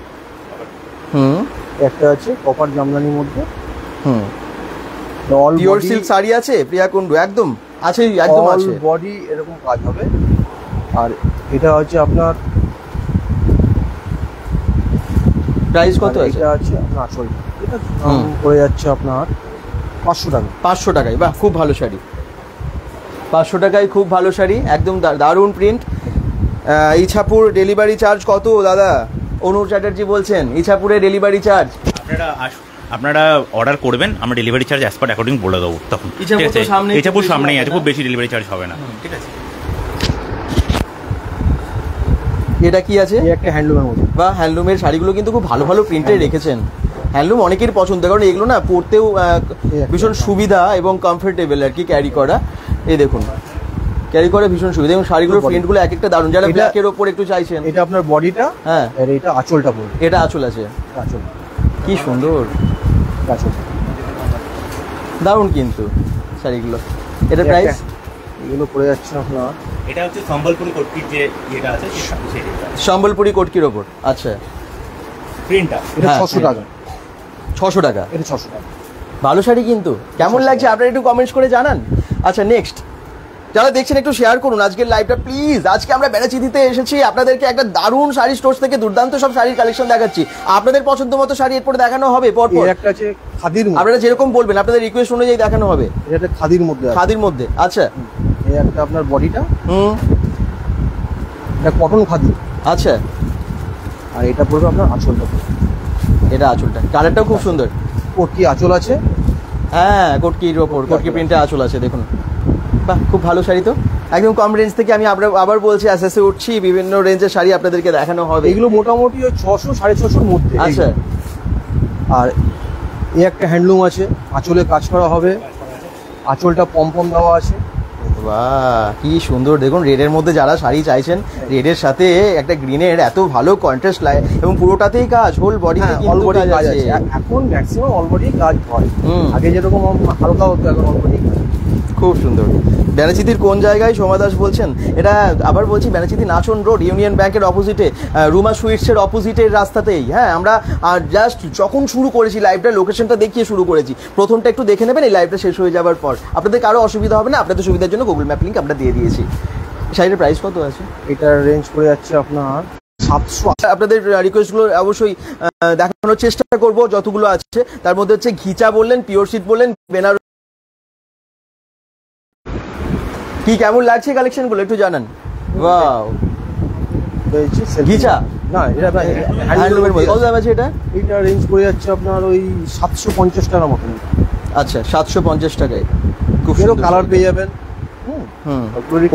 একটা আছে কপার জামদানির মধ্যে। পিওর সিল্ক শাড়ি আছে প্রিয়া কুন্ডু, একদম আছে, একদম আছে, বডি এরকম কাজ হবে। আর এটা হচ্ছে আপনার প্রাইস কত আছে? এটা আছে আপনার আঁচল, এটা পড়ে যাচ্ছে আপনার 500 টাকা। 500 টাকায়? বাহ, খুব ভালো শাড়ি, 500 টাকায় খুব ভালো শাড়ি, একদম দারুণ প্রিন্ট। ইছাপুর ডেলিভারি চার্জ কত দাদা? অনু চ্যাটার্জি বলছেন ইছাপুরে ডেলিভারি চার্জ। আপনারা অর্ডার করবেন, আমরা delivery charge as per according বলে দেবো তখন। ইছাপুর সামনেই আছে, খুব বেশি ডেলিভারি চার্জ হবে না, ঠিক আছে? এটা কি আছে? একটা হ্যান্ডলুমের মধ্যে। বা হ্যান্ডলুমের শাড়িগুলো কিন্তু খুব ভালো ভালো প্রিন্টে রেখেছেন। হ্যান্ডলুম অনেকের পছন্দ, কারণ এগুলো না পরতেও ভীষণ সুবিধা এবং কমফোর্টেবল আর কি ক্যারি করা। এই দেখুন ক্যারি করে ভীষণ সুবিধা, এবং শাড়িগুলোর প্রিন্টগুলো এক একটা দারুণ। যারা ব্ল্যাকের ওপর একটু চাইছেন, এটা আপনার বডিটা, হ্যাঁ, আর এটা আঁচলটা পড়বে। এটা আঁচল আছে, আঁচল কি সুন্দর আঁচল, দারুণ কিন্তু শাড়িগুলো। এটা প্রাইস? এগুলো পড়ে যাচ্ছে আপনার, এটা হচ্ছে সম্বলপুরি কটকির যে এটা আছে, সম্বলপুরি কটকির ওপর। আচ্ছা, প্রিন্টটা এটা 600 টাকা। 600 টাকা? এটা 600 টাকা, ভালো শাড়ি কিন্তু। কেমন লাগছে আপনারা একটু কমেন্টস করে জানান। আচ্ছা নেক্সট, যারা দেখছেন একটু শেয়ার করুন আজকের লাইভটা প্লিজ। আজকে আমরা বেনাচিতিতে এসেছি, আপনাদেরকে একটা দারুণ শাড়ি স্টোর থেকে দুর্দান্ত সব শাড়ির কালেকশন দেখাচ্ছি। আপনাদের পছন্দ মতো শাড়ি এরপর দেখানো হবে পরপর। একটা আছে খাদির মধ্যে, আপনারা যেরকম বলবেন আপনাদের রিকোয়েস্ট অনুযায়ী দেখানো হবে। এটা খাদির মধ্যে, খাদির মধ্যে। আচ্ছা, এই একটা আপনার বডিটা, এটা কটন খাদি। আচ্ছা, আর এটা পড়বে আপনার আঁচলটা। এটা আঁচলটা, কালারটাও খুব সুন্দর, কটকি আঁচল আছে। হ্যাঁ, কটকির ওপর কটকি প্রিন্টে আঁচল আছে, দেখুন। বাহ, খুব ভালো শাড়ি তো। একদম কম রেঞ্জ থেকে আমি আবার বলছি আস্তে আস্তে উঠছি, বিভিন্ন রেঞ্জের শাড়ি আপনাদেরকে দেখানো হবে। এগুলো মোটামুটি ওই 600 650-র মধ্যে। আচ্ছা, আর এই একটা হ্যান্ডলুম আছে, আঁচলে কাজ করা হবে, আঁচলটা পম্পম দেওয়া আছে। বাহ, কি সুন্দর দেখুন। রেডের মধ্যে যারা শাড়ি চাইছেন, রেডের সাথে একটা গ্রিনের এত ভালো কন্ট্রাস্ট লাগে, এবং পুরোটাতেই কাজ, হোল বডিতে অল বডি কাজ আছে। এখন ম্যাক্সিমাম অল বডি কাজ হয়, আগে যেরকম হালকা হতো, এখন অল বডি কাজ। খুব সুন্দর। বেনাচিতির কোন জায়গায়? সোমা দাস বলছেন। এটা আবার বলছি, বেনাচিতি নাচন রোড, ইউনিয়ন ব্যাংকের অপোজিটে, রুমা সুইটসের অপোজিটের রাস্তাতেই। হ্যাঁ, আমরা জাস্ট যখন শুরু করেছি লাইভটা, লোকেশনটা দেখিয়ে শুরু করেছি। প্রথমটা একটু দেখে নেবেন এই লাইভটা শেষ হয়ে যাওয়ার পর, আপনাদের কারো অসুবিধা হবে না। আপনাদের সুবিধার জন্য গুগল ম্যাপ লিঙ্ক আমরা দিয়ে দিয়েছি। শাড়ির প্রাইস কত আছে? এটার রেঞ্জ পড়ে যাচ্ছে আপনার 700 আপনাদের রিকোয়েস্টগুলো অবশ্যই দেখানোর চেষ্টা করব যতগুলো আছে। তার মধ্যে হচ্ছে ঘিচা বললেন, পিওর সিট বললেন, বেনারস। কি কেমন লাগছে কালেকশনগুলো একটু জানান। ওয়াও, ঘিচা না, এটা হ্যান্ডলুমের মধ্যে কত দাম আছে এটা? এটা রেঞ্জ পড়ে যাচ্ছে আপনার ওই 750 টাকার মতন। আচ্ছা, 750 টাকায় খুব এরও সুন্দর কালার পেয়ে যাবেন।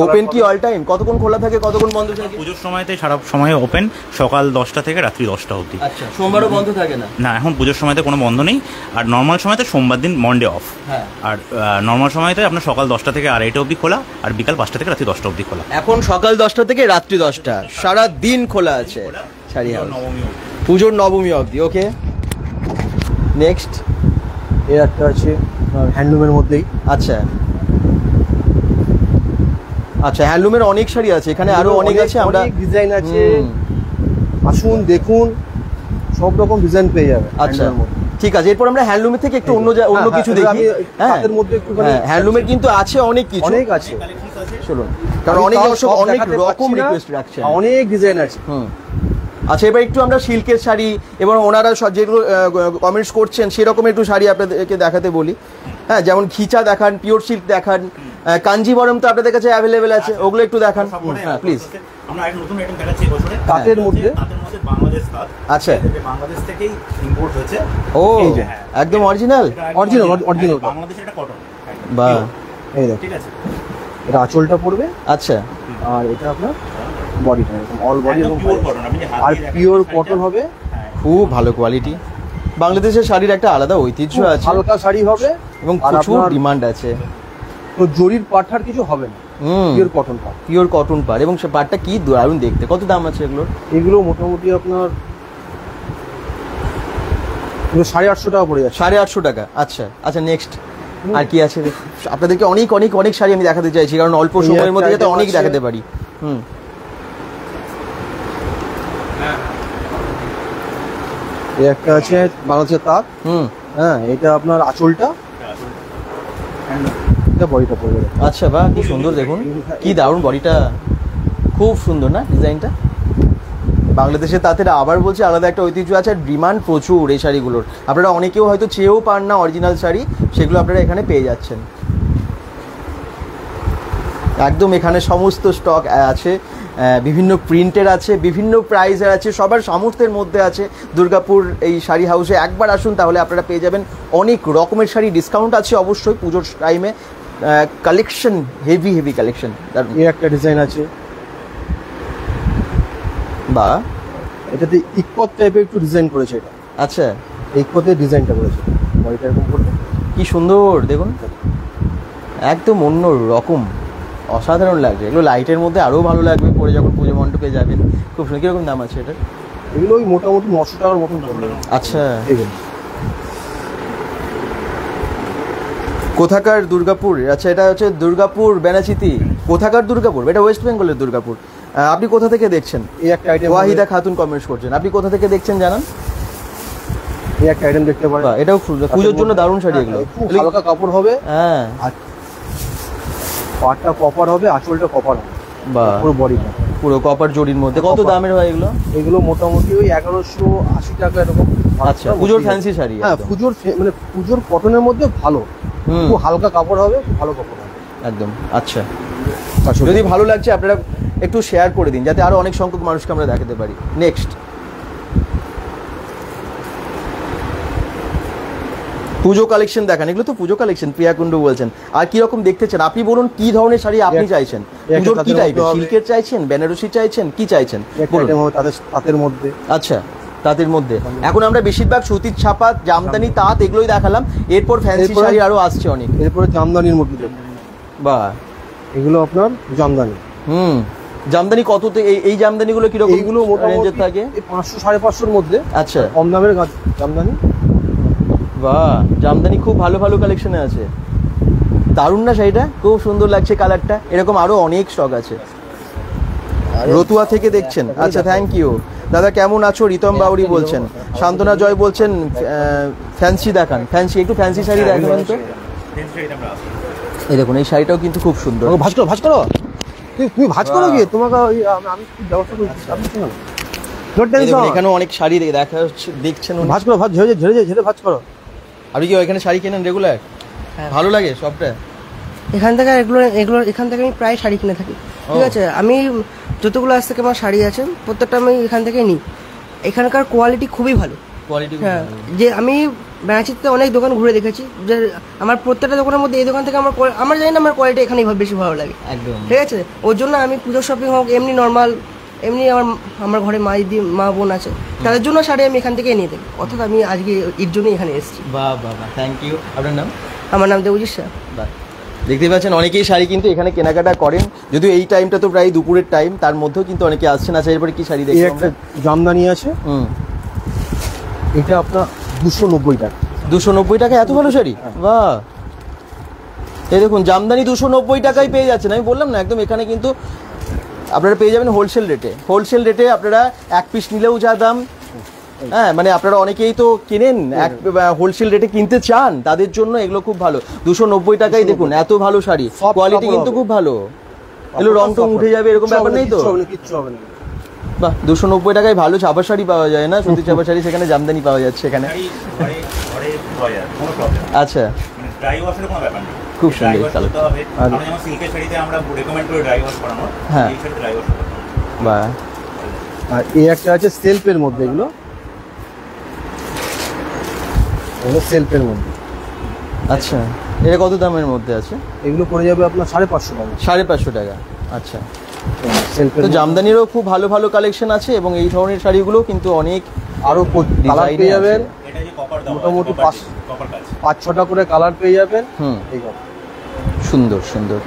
ওপেন কি অল টাইম? কতক্ষণ খোলা থাকে, কতক্ষণ বন্ধ থাকে? পুজোর সময়তে সারা সময় ওপেন, সকাল 10টা থেকে রাত্রি 10টা অবধি। আচ্ছা, সোমবারও বন্ধ থাকে না? না, এখন পুজোর সময়তে কোনো বন্ধ নেই। আর নর্মাল সময়তে সোমবার দিন মন্ডে অফ। হ্যাঁ। আর নর্মাল সময়তে আপনার সকাল 10টা থেকে 2:30 অবধি খোলা, আর বিকাল 5টা থেকে রাত্রি 10টা অবধি খোলা। এখন সকাল 10টা থেকে রাত্রি 10টা, সারা দিন খোলা আছে শাড়ি হাউস, নবমী অবধি। পুজোর নবমী অবধি। ওকে, নেক্সট এর একটা আছে হ্যান্ডলুমের মধ্যেই। আচ্ছা আচ্ছা, হ্যান্ডলুমের অনেক শাড়ি আছে এখানে, আরো অনেক আছে। আমরা ডিজাইন আছে, হুম, আসুন দেখুন, সব রকম ডিজাইন পেয়ে যাবে। আচ্ছা ঠিক আছে। এরপর আমরা হ্যান্ডলুমের থেকে একটু অন্য হ্যাঁ, কিছু হ্যাঁ, দেখি। আমি হ্যাঁ, তাদের মধ্যে একটুখানি হ্যান্ডলুমের কিন্তু আছে অনেক কিছু, অনেক আছে। চলুন, কারণ আমি অনেক তাও দর্শক সব অনেক দেখাতে রকম পারছি না, রিকোয়েস্ট রাখছেন। অনেক ডিজাইন আছে। হুম, আচ্ছা, এবার একটু আমরা সিল্কের শাড়ি এবং ওনারা যেগুলো কমেন্টস করছেন সেরকম একটু শাড়ি আপনাদেরকে দেখাতে বলি। হ্যাঁ, যেমন খিচা দেখান, পিওর সিল্ক দেখান, কাঞ্জিবরম তো আপনাদের কাছে অ্যাভেলেবেল আছে, ওগুলো একটু দেখান প্লিজ। আমরা একটা নতুন আইটেম দেখাচ্ছি এবছরে। তাঁতের মধ্যে বাংলাদেশ তাঁত। আচ্ছা, বাংলাদেশ থেকেই ইম্পোর্ট হয়েছে। ও এই যে, একদম অরিজিনাল। অরিজিনাল বাংলাদেশের এটা কটন। বাহ, এই দেখো, ঠিক আছে। এটা আঁচলটা পড়বে, আচ্ছা, আর এটা আপনার বডিটা এরকম অল বডি একদম এরকম পিওর কটন। আপনি যে হাত আর দিয়ে দেখেন পিওর শাড়িটা, কটন হবে। খুব ভালো কোয়ালিটি। বাংলাদেশের শাড়ির একটা আলাদা ঐতিহ্য খুব আছে হালকা শাড়ি হবে এবং আর প্রচুর আপনার ডিমান্ড আছে। তো জরির পাঠার কিছু হবে না, হুম, পিওর কটন পাট। পিওর কটন পার, এবং সে পাটটা কি দারুণ দেখতে। কত দাম আছে এগুলোর? এগুলো মোটামুটি আপনার 850 টাকা পড়ে যাচ্ছে। 850 টাকা। আচ্ছা আচ্ছা, নেক্সট আর কি আছে? আপনাদেরকে অনেক অনেক অনেক শাড়ি আমি দেখাতে চাইছি, কারণ অল্প এই সময়ের একটা মধ্যে যাতে item অনেক আছে। দেখাতে পারি। হুম, এই একটা আছে বাংলাদেশের তাঁত। হুম, হ্যাঁ, এটা আপনার আঁচলটা, এটা বডিটা পড়বে। আচ্ছা, বাহ, কি সুন্দর দেখুন, কি দারুণ বডিটা, খুব সুন্দর না ডিজাইনটা। বাংলাদেশের তাঁতের আবার বলছি আলাদা একটা ঐতিহ্য আছে, আর ডিমান্ড প্রচুর এই শাড়িগুলোর। আপনারা অনেকেও হয়তো চেয়েও পান না অরিজিনাল শাড়ি, সেগুলো আপনারা এখানে পেয়ে যাচ্ছেন। একদম এখানে সমস্ত স্টক আছে, বিভিন্ন প্রিন্টের আছে, বিভিন্ন প্রাইসের আছে, সবার সামর্থ্যের মধ্যে আছে। দুর্গাপুর এই শাড়ি হাউসে একবার আসুন, তাহলে আপনারা পেয়ে যাবেন অনেক রকমের শাড়ি। ডিসকাউন্ট আছে অবশ্যই পুজোর টাইমে, কালেকশন হেভি হেভি কালেকশন। এই একটা ডিজাইন আছে, বা এটাতে ইকত টাইপের একটু ডিজাইন করেছে। এটা আচ্ছা, ইকতের ডিজাইনটা করেছে, বডিটা এরকম করবে। কি সুন্দর দেখুন, একদম অন্য রকম, অসাধারণ লাগছে। এগুলো লাইটের মধ্যে আরও ভালো লাগবে পরে যখন পুজো মণ্ডপে যাবেন। খুব সুন্দর। কীরকম দাম আছে এটা? এগুলো ওই মোটামুটি 900 টাকার মতন পড়বে। আচ্ছা, এগুলো কোথাকার দুর্গাপুর? আচ্ছা, এটা হচ্ছে দুর্গাপুর বেনাচিতি। কোথাকার দুর্গাপুর? এটা ওয়েস্ট বেঙ্গলের দুর্গাপুর। আপনি কোথা থেকে দেখছেন? এই একটা আইটেম, ওয়াহিদা খাতুন কমেন্টস করছেন। আপনি কোথা থেকে দেখছেন জানান। এই একটা আইটেম দেখতে পারেন। বাহ, এটাও পুজোর জন্য দারুণ শাড়ি এগুলো। খুব হালকা কাপড় হবে, হ্যাঁ, আর পাটটা কপার হবে, আঁচলটা কপার হবে, বাহ, পুরো বডিটা পুরো কপার জরির মধ্যে। কত দামের হয় এগুলো? এগুলো মোটামুটি ওই 1180 টাকা এরকম। আচ্ছা, পুজোর ফ্যান্সি শাড়ি। হ্যাঁ, একদম। পুজোর মানে পুজোর কটনের মধ্যে ভালো, হুম, খুব হালকা কাপড় হবে, খুব ভালো কাপড় হবে একদম। আচ্ছা, যদি ভালো লাগছে আপনারা একটু শেয়ার করে দিন, যাতে আরো অনেক সংখ্যক মানুষকে আমরা দেখাতে পারি। নেক্সট, পুজো কালেকশন দেখান। এগুলো তো পুজো কালেকশন, প্রিয়া কুন্ডু বলছেন। আর কি রকম দেখতে চান আপনি? বলুন কি ধরনের শাড়ি আপনি চাইছেন? পুজোর কি টাইপের? সিল্কের চাইছেন, বেনারসি চাইছেন, কি চাইছেন বলুন। তাঁতের মধ্যে। আচ্ছা, তাঁতের মধ্যে এখন আমরা বেশিরভাগ সুতির ছাপা, জামদানি, তাঁত এগুলোই দেখালাম। এরপর ফ্যান্সি শাড়ি আরো আসছে অনেক। এরপরে জামদানির মধ্যে দেখুন। বাহ, এগুলো আপনার জামদানি। হুম, জামদানি কততে? এই জামদানিগুলো কিরকম? এইগুলো মোটামুটি থাকে 500 550 মধ্যে। আচ্ছা, কম দামের জামদানি। বাহ, জামদানি খুব ভালো ভালো কালেকশনে আছে। দারুণ না শাড়িটা? খুব সুন্দর লাগছে কালারটা। এরকম আরো অনেক স্টক আছে। রতুয়া থেকে দেখছেন? আচ্ছা, থ্যাংক ইউ দাদা। কেমন আছো? রিতম বাউরি বলছেন। শান্তনা জয় বলছেন ফ্যান্সি দেখান। ফ্যান্সি, একটু ফ্যান্সি শাড়ি দেখাবেন তো। এই দেখুন, এই শাড়িটাও কিন্তু খুব সুন্দর। ভাজ করো, ভাজ করো, তুমি ভাজ করো গিয়ে তোমাকে আমি ব্যবস্থা করছি। No এই দেখুন, tension। এখানেও অনেক শাড়ি দেখা হচ্ছে, দেখছেন উনি। ভাঁজ করো, ভাঁজ ঝরে ঝরে ঝরে ভাঁজ করো। আপনি কি এখানে শাড়ি কেনেন রেগুলার? হ্যাঁ। ভালো লাগে সবটা? এখান থেকে এখান থেকে আমি প্রায় শাড়ি কিনে থাকি, ঠিক আছে। আমি যতগুলো আজ থেকে আমার শাড়ি আছে প্রত্যেকটা আমি এখান থেকে নিই। এখানকার কোয়ালিটি খুবই ভালো। কোয়ালিটি হ্যাঁ, যে আমি বেনাচিতে অনেক দোকান ঘুরে দেখেছি, যে আমার প্রত্যেকটা দোকানের মধ্যে এই দোকান থেকে আমার জানি না আমার কোয়ালিটি এখানেই বেশি ভালো লাগে, একদম। ঠিক আছে। ওর জন্য আমি পুজোর শপিং হোক, এমনি নর্মাল, এমনি আমার ঘরে মা বোন আছে, তাদের জন্য শাড়ি আমি এখান থেকেই নিয়ে থাকি। অর্থাৎ আমি আজকে এর জন্যই এখানে এসেছি। বাহ বাহ বাহ, থ্যাংক ইউ। আপনার নাম? আমার নাম দেবজিৎ শাহ। বাহ, দেখতে পাচ্ছেন অনেকেই শাড়ি কিন্তু এখানে কেনাকাটা করেন, যদিও এই টাইমটা তো প্রায় দুপুরের টাইম, তার মধ্যেও কিন্তু অনেকে আসছেন। আচ্ছা, এরপরে কি শাড়ি এই দেখছি একটা আমরা? জামদানি আছে, হুম, এটা আপনার 290 টাকা। 290 টাকা এত ভালো শাড়ি? বাহ, এই দেখুন জামদানি 290 টাকায় পেয়ে যাচ্ছেন। আমি বললাম না, একদম এখানে কিন্তু আপনারা পেয়ে যাবেন হোলসেল রেটে। হোলসেল রেটে আপনারা এক পিস নিলেও যা দাম, হ্যাঁ মানে আপনারা অনেকেই তো কিনেন এক হোলসেল রেটে কিনতে চান, তাদের জন্য এগুলো খুব ভালো। 290 টাকায় দেখুন এত ভালো শাড়ি, Soft কোয়ালিটি কাপড় কিন্তু হবে। খুব ভালো। এগুলো রং টং উঠে যাবে এরকম ব্যাপার নেই তো? কিচ্ছু হবে না। বাহ, 290 টাকায় ভালো ছাপা শাড়ি পাওয়া যায় না? সুতি ছাপা শাড়ি, সেখানে জামদানি পাওয়া যাচ্ছে এখানে। আচ্ছা, ড্রাই ওয়াশের কোনো ব্যাপার নেই, খুব সুন্দর ড্রাই ওয়াশ কালার। করতে হবে। আমরা যেমন সিল্কের শাড়িতে আমরা রেকমেন্ড করি ড্রাই ওয়াশ করানো, হ্যাঁ। এই শাড়িতে ড্রাই ওয়াশ করতে হবে। বাহ, আর এই একটা আছে সেলফের মধ্যে, এগুলো সেলফের মধ্যে। আচ্ছা, এটা কত দামের মধ্যে আছে? এগুলো পড়ে যাবে আপনার 550 টাকা। 550 টাকা। আচ্ছা, সেলফের তো জামদানিরও খুব ভালো ভালো কালেকশন আছে, এবং এই ধরনের শাড়িগুলো কিন্তু অনেক আরো কালার ডিজাইনে পেয়ে যাবেন, আছে। এটা যে কপার দাও মোটামুটি কপার কাজ 5-6টা করে কালার পেয়ে যাবেন। হুম, এই কথা। সুন্দর সুন্দর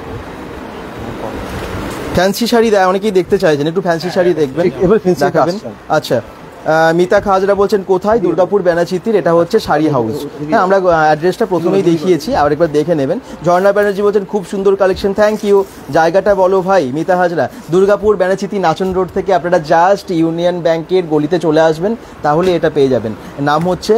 ফ্যান্সি শাড়ি দেয়, অনেকেই দেখতে চাইছেন, একটু ফ্যান্সি শাড়ি দেখবেন, ঠিক, এবার fancy দেখাবেন। আসছেন। আচ্ছা, মিতা খাজরা বলছেন কোথায়? দুর্গাপুর ব্যানাচিতির, এটা হচ্ছে শাড়ি হাউস। হ্যাঁ, আমরা অ্যাড্রেসটা প্রথমেই দেখিয়েছি, আবার একবার দেখে নেবেন। ঝর্ণা ব্যানার্জি বলছেন খুব সুন্দর কালেকশন, থ্যাংক ইউ। জায়গাটা বলো ভাই। মিতা হাজরা, দুর্গাপুর ব্যানাচিতি নাচন রোড থেকে আপনারা জাস্ট ইউনিয়ন ব্যাংকের গলিতে চলে আসবেন, তাহলে এটা পেয়ে যাবেন। নাম হচ্ছে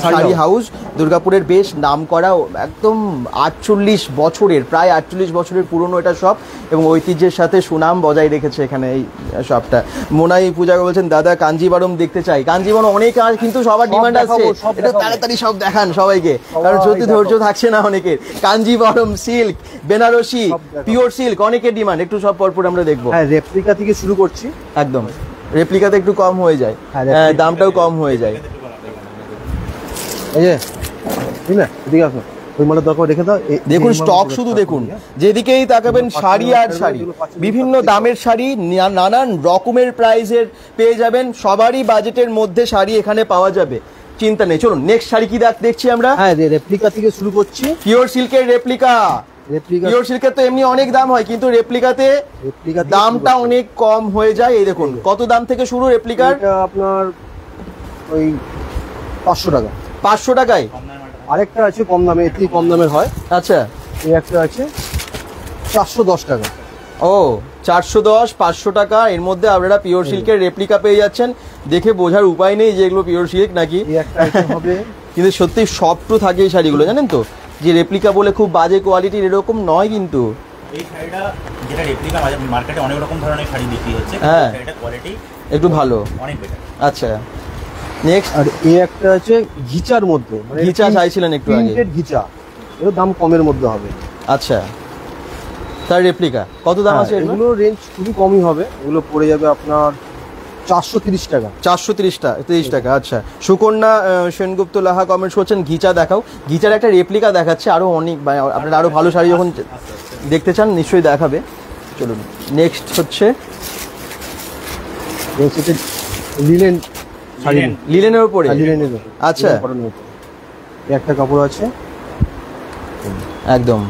শাড়ি হাউস, দুর্গাপুরের বেশ নাম করা, একদম 48 বছরের, প্রায় 48 বছরের পুরনো এটা শপ, এবং ঐতিহ্যের সাথে সুনাম বজায় রেখেছে এখানে এই শপটা। মোনাই পূজা বলছেন দাদা কাঞ্জিবারম দেখতে চাই। কাঞ্জিবারম অনেক কিন্তু সবার ডিমান্ড আছে, দেখাবো, সব এটা দেখাবো। তাড়াতাড়ি সব দেখান সবাইকে, কারণ সত্যি ধৈর্য থাকছে না অনেকের। কাঞ্জিবারম সিল্ক, বেনারসি, সব দেখাবো। পিওর সিল্ক, অনেকের ডিমান্ড, একটু সব পরপর আমরা দেখবো। হ্যাঁ, রেপ্লিকা থেকে শুরু করছি। একদম, রেপ্লিকাতে একটু কম হয়ে যায়, হ্যাঁ, রেপ্লিকা- দামটাও কম হয়ে যায়। এই যে ঠিক না, এদিকে আসো, ওই মালের দরকার রেখে দাও। দেখুন স্টক শুধু দেখুন, যেদিকেই তাকাবেন শাড়ি আর শাড়ি, বিভিন্ন দামের শাড়ি, নানান রকমের প্রাইসের পেয়ে যাবেন, সবারই বাজেটের মধ্যে শাড়ি এখানে পাওয়া যাবে, চিন্তা নেই। চলুন নেক্সট শাড়ি কি দেখছি আমরা। হ্যাঁ, রেপ্লিকা থেকে শুরু করছি। পিওর সিল্কের রেপ্লিকা। রেপ্লিকা পিওর সিল্কের তো এমনি অনেক দাম হয়, কিন্তু রেপ্লিকাতে রেপ্লিকা থেকে দামটা শুরু করছি। অনেক কম হয়ে যায়। এই দেখুন কত দাম থেকে শুরু রেপ্লিকার? এটা আপনার ওই 500 টাকা। 500 টাকায়। আরেকটা আছে কম দামে, এর থেকে কম দামের হয়। আচ্ছা, এই একটা আছে 410 টাকা। ও 410, 500 টাকা, এর মধ্যে আপনারা পিওর সিল্কের রেপ্লিকা পেয়ে যাচ্ছেন। দেখে বোঝার উপায় নেই যে এগুলো পিওর সিল্ক নাকি, এই একটা আইটেম হবে। কিন্তু সত্যি সফটও থাকে এই শাড়িগুলো, জানেন তো, যে রেপ্লিকা বলে খুব বাজে কোয়ালিটির এরকম নয় কিন্তু। এই শাড়িটা যেটা রেপ্লিকা মার্কেটে অনেক রকম ধরনের শাড়ি বিক্রি হচ্ছে, হ্যাঁ। শাড়িটা কোয়ালিটি একটু ভালো। অনেক বেটার। আচ্ছা, নেক্সট আর এই একটা আছে ঘিচার মধ্যে, মানে ঘিচা চাইছিলেন একটু আগে। প্রিন্টেড ঘিচা, এর দাম কমের মধ্যে হবে। আচ্ছা, তার রেপ্লিকা কত দাম হ্যাঁ, আছে এগুলো? এগুলো রেঞ্জ খুবই কমই হবে, এগুলো পড়ে যাবে আপনার 430 টাকা। 430 টাকা। আচ্ছা, সুকন্যা সেনগুপ্ত লাহা কমেন্টস করছেন ঘিচা দেখাও। ঘিচার একটা রেপ্লিকা দেখাচ্ছে, আরো অনেক, আপনারা আরো ভালো শাড়ি যখন দেখতে চান নিশ্চয়ই দেখাবে। চলুন নেক্সট হচ্ছে লিলেন শাড়ি, লিলেনের উপরে। লিলেনের আচ্ছা। একটা কাপড় আছে একদম।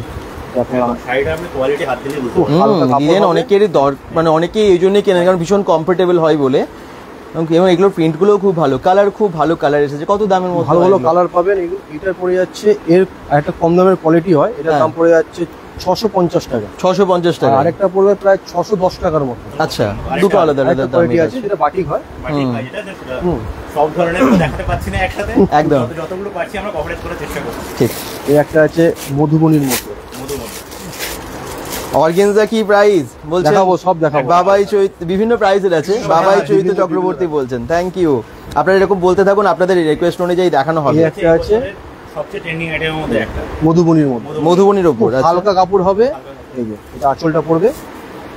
শাড়িটা আপনি কোয়ালিটি হাত দিলে বুঝতে খুব হালকা কাপড় লিলেন হবে। অনেকেরই মানে অনেকেই এই জন্যই কেনেন, কারণ ভীষণ কমফোর্টেবল হয় বলে, এবং এগুলোর প্রিন্টগুলোও খুব ভালো, কালার খুব ভালো কালার এসেছে। কত দামের মধ্যে ভালো ভালো এগুলো? কালার পাবেন। এটার পড়ে যাচ্ছে, এর একটা কম দামের কোয়ালিটি হয়, এটার হ্যাঁ। দাম পড়ে যাচ্ছে 650 টাকা। 650 টাকা। আর আরেকটা পড়বে প্রায় 610 টাকার মতো। আচ্ছা, দুটো আলাদা আলাদা দাম কোয়ালিটি আছে, যেটা বাটিক হয়। পারি। হুম। যেটা যেটা হুম। সব ধরনের দেখাতে পাচ্ছি না একসাথে, একদম। যতগুলো পাচ্ছি আমরা কভারেজ করার চেষ্টা করছি। ঠিক। এই একটা আছে মধুবনীর মতো, মধুমতি অর্গেনজা কি প্রাইস বলছেন? দেখাবো, সব দেখাবো। বাবাই চৈত্র বিভিন্ন প্রাইসের আছে, বাবাই চৈত্র চক্রবর্তী বলছেন, থ্যাংক ইউ। আপনারা এরকম বলতে থাকুন, আপনাদের রিকোয়েস্ট অনুযায়ী দেখানো হবে। এই একটা আছে সবচেয়ে ট্রেন্ডিং আইটেমের মধ্যে একটা মধুবনির মধ্যে, মধুবনির ওপর। আচ্ছা, হালকা কাপড় হবে, এই যে এটা আঁচলটা পড়বে,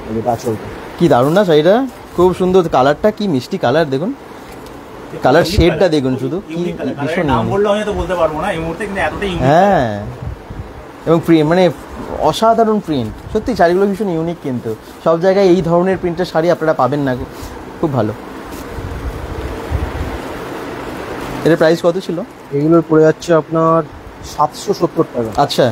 এই যে এটা আঁচলটা। কি দারুণ না শাড়িটা, খুব সুন্দর কালারটা, কি মিষ্টি কালার দেখুন, কালার শেডটা দেখুন শুধু, কি ভীষণ নাম unique। বললে আমি তো বলতে পারবো না এই মুহূর্তে, কিন্তু এতটাই ইউনিক। হ্যাঁ, এবং প্রিন্ট মানে অসাধারণ প্রিন্ট, সত্যি শাড়িগুলো ভীষণ ইউনিক, কিন্তু সব জায়গায় এই ধরনের প্রিন্টের শাড়ি আপনারা পাবেন না, খুব ভালো। এর প্রাইস কত ছিল? এগুলোর পড়ে যাচ্ছে আপনার 770 টাকা। আচ্ছা,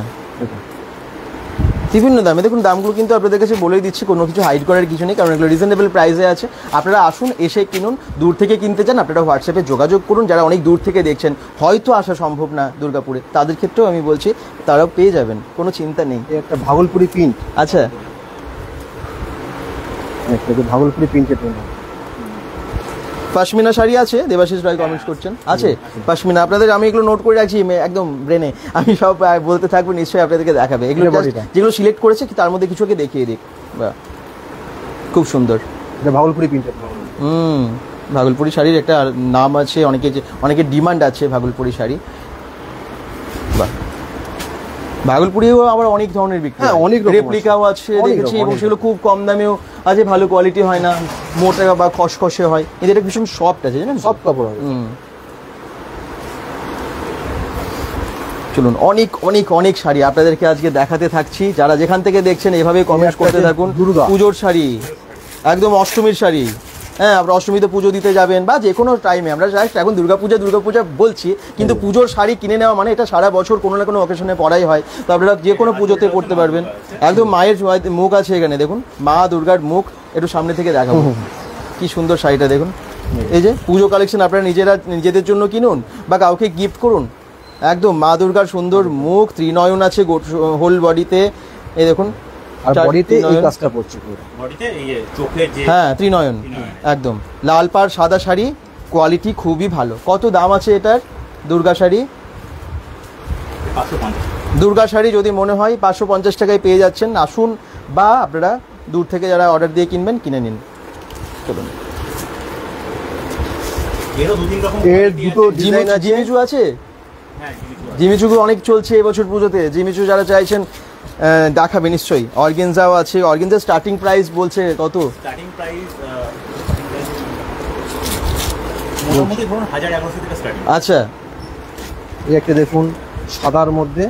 বিভিন্ন দামে দেখুন, দামগুলো কিন্তু আপনাদের কাছে বলেই দিচ্ছি, কোনো কিছু হাইড করার কিছু নেই, কারণ এগুলো রিজনেবল প্রাইসে আছে। আপনারা আসুন, এসে কিনুন। দূর থেকে কিনতে চান আপনারা হোয়াটসঅ্যাপে যোগাযোগ করুন, যারা অনেক দূর থেকে দেখছেন, হয়তো আসা সম্ভব না দুর্গাপুরে, তাদের ক্ষেত্রেও আমি বলছি তারাও পেয়ে যাবেন, কোনো চিন্তা নেই। এই একটা ভাগলপুরি প্রিন্ট, আচ্ছা, একটা ভাগলপুরি প্রিন্টের প্রিন্ট। পশমিনা শাড়ি আছে, দেবাশিস রায় কমেন্টস করছেন, আছে পশমিনা। আপনাদের আমি এগুলো নোট করে রাখছি একদম ব্রেনে, আমি সব বলতে থাকবো, নিশ্চয়ই আপনাদেরকে দেখাবে এগুলো, যেগুলো সিলেক্ট করেছে তার মধ্যে কিছুকে দেখিয়ে দিক। বাহ, খুব সুন্দর। এটা ভাগলপুরি প্রিন্টের। ভাগলপুরি শাড়ির একটা নাম আছে, অনেকের ডিমান্ড আছে ভাগলপুরি শাড়ি। বাহ, ভাগলপুরিও আবার অনেক ধরনের বিক্রি, হ্যাঁ, অনেক রকম রেপ্লিকাও আছে দেখেছি, এবং সেগুলো খুব কম দামেও আছে, ভালো কোয়ালিটি হয় না, মোটা বা খসখসে হয়, এদের একটা ভীষণ সফট আছে, জানেন, সব কাপড় হবে। চলুন, অনেক অনেক অনেক শাড়ি আপনাদেরকে আজকে দেখাতে থাকছি। যারা যেখান থেকে দেখছেন এভাবে কমেন্ট করতে থাকুন। দুর্গা পুজোর শাড়ি, একদম অষ্টমীর শাড়ি। হ্যাঁ, আপনারা অষ্টমীতে পুজো দিতে যাবেন বা যে কোনো টাইমে, আমরা জাস্ট এখন দুর্গাপূজা বলছি, কিন্তু পুজোর শাড়ি কিনে নেওয়া মানে এটা সারা বছর কোনো না কোনো অকেশনে পরাই হয়, তো আপনারা যে কোনো পুজোতে পরতে পারবেন। একদম মায়ের মুখ আছে এখানে, দেখুন মা দুর্গার মুখ, একটু সামনে থেকে দেখাবো, কি সুন্দর শাড়িটা দেখুন। এই যে পুজো কালেকশন, আপনারা নিজেদের জন্য কিনুন বা কাউকে গিফট করুন। একদম মা দুর্গার সুন্দর মুখ, ত্রিনয়ন আছে হোল বডিতে, এই দেখুন, আর বডিতে এই কাজটা পড়ছে পুরো বডিতে, এই যে চোখের যে, হ্যাঁ ত্রিনয়ন, একদম লাল পাড় সাদা শাড়ি, কোয়ালিটি খুবই ভালো। কত দাম আছে এটার? দুর্গা শাড়ি, 550 দুর্গা শাড়ি যদি মনে হয় 550 টাকায় পেয়ে যাচ্ছেন। আসুন, বা আপনারা দূর থেকে যারা অর্ডার দিয়ে কিনবেন কিনে নিন। চলুন, এরও দু তিন রকম এর দুটো ডিজাইন আছে। জিমিচু আছে, হ্যাঁ জিমিচু অনেক চলছে এবছর পুজোতে, জিমিচু যারা চাইছেন দেখাবে নিশ্চয়ই। অর্গেনজাও আছে, অর্গেনজা স্টার্টিং প্রাইস বলছে কত? স্টার্টিং প্রাইস মোটামুটি ধরুন 1100 থেকে স্টার্টিং। আচ্ছা, এই একটা দেখুন সাদার মধ্যে,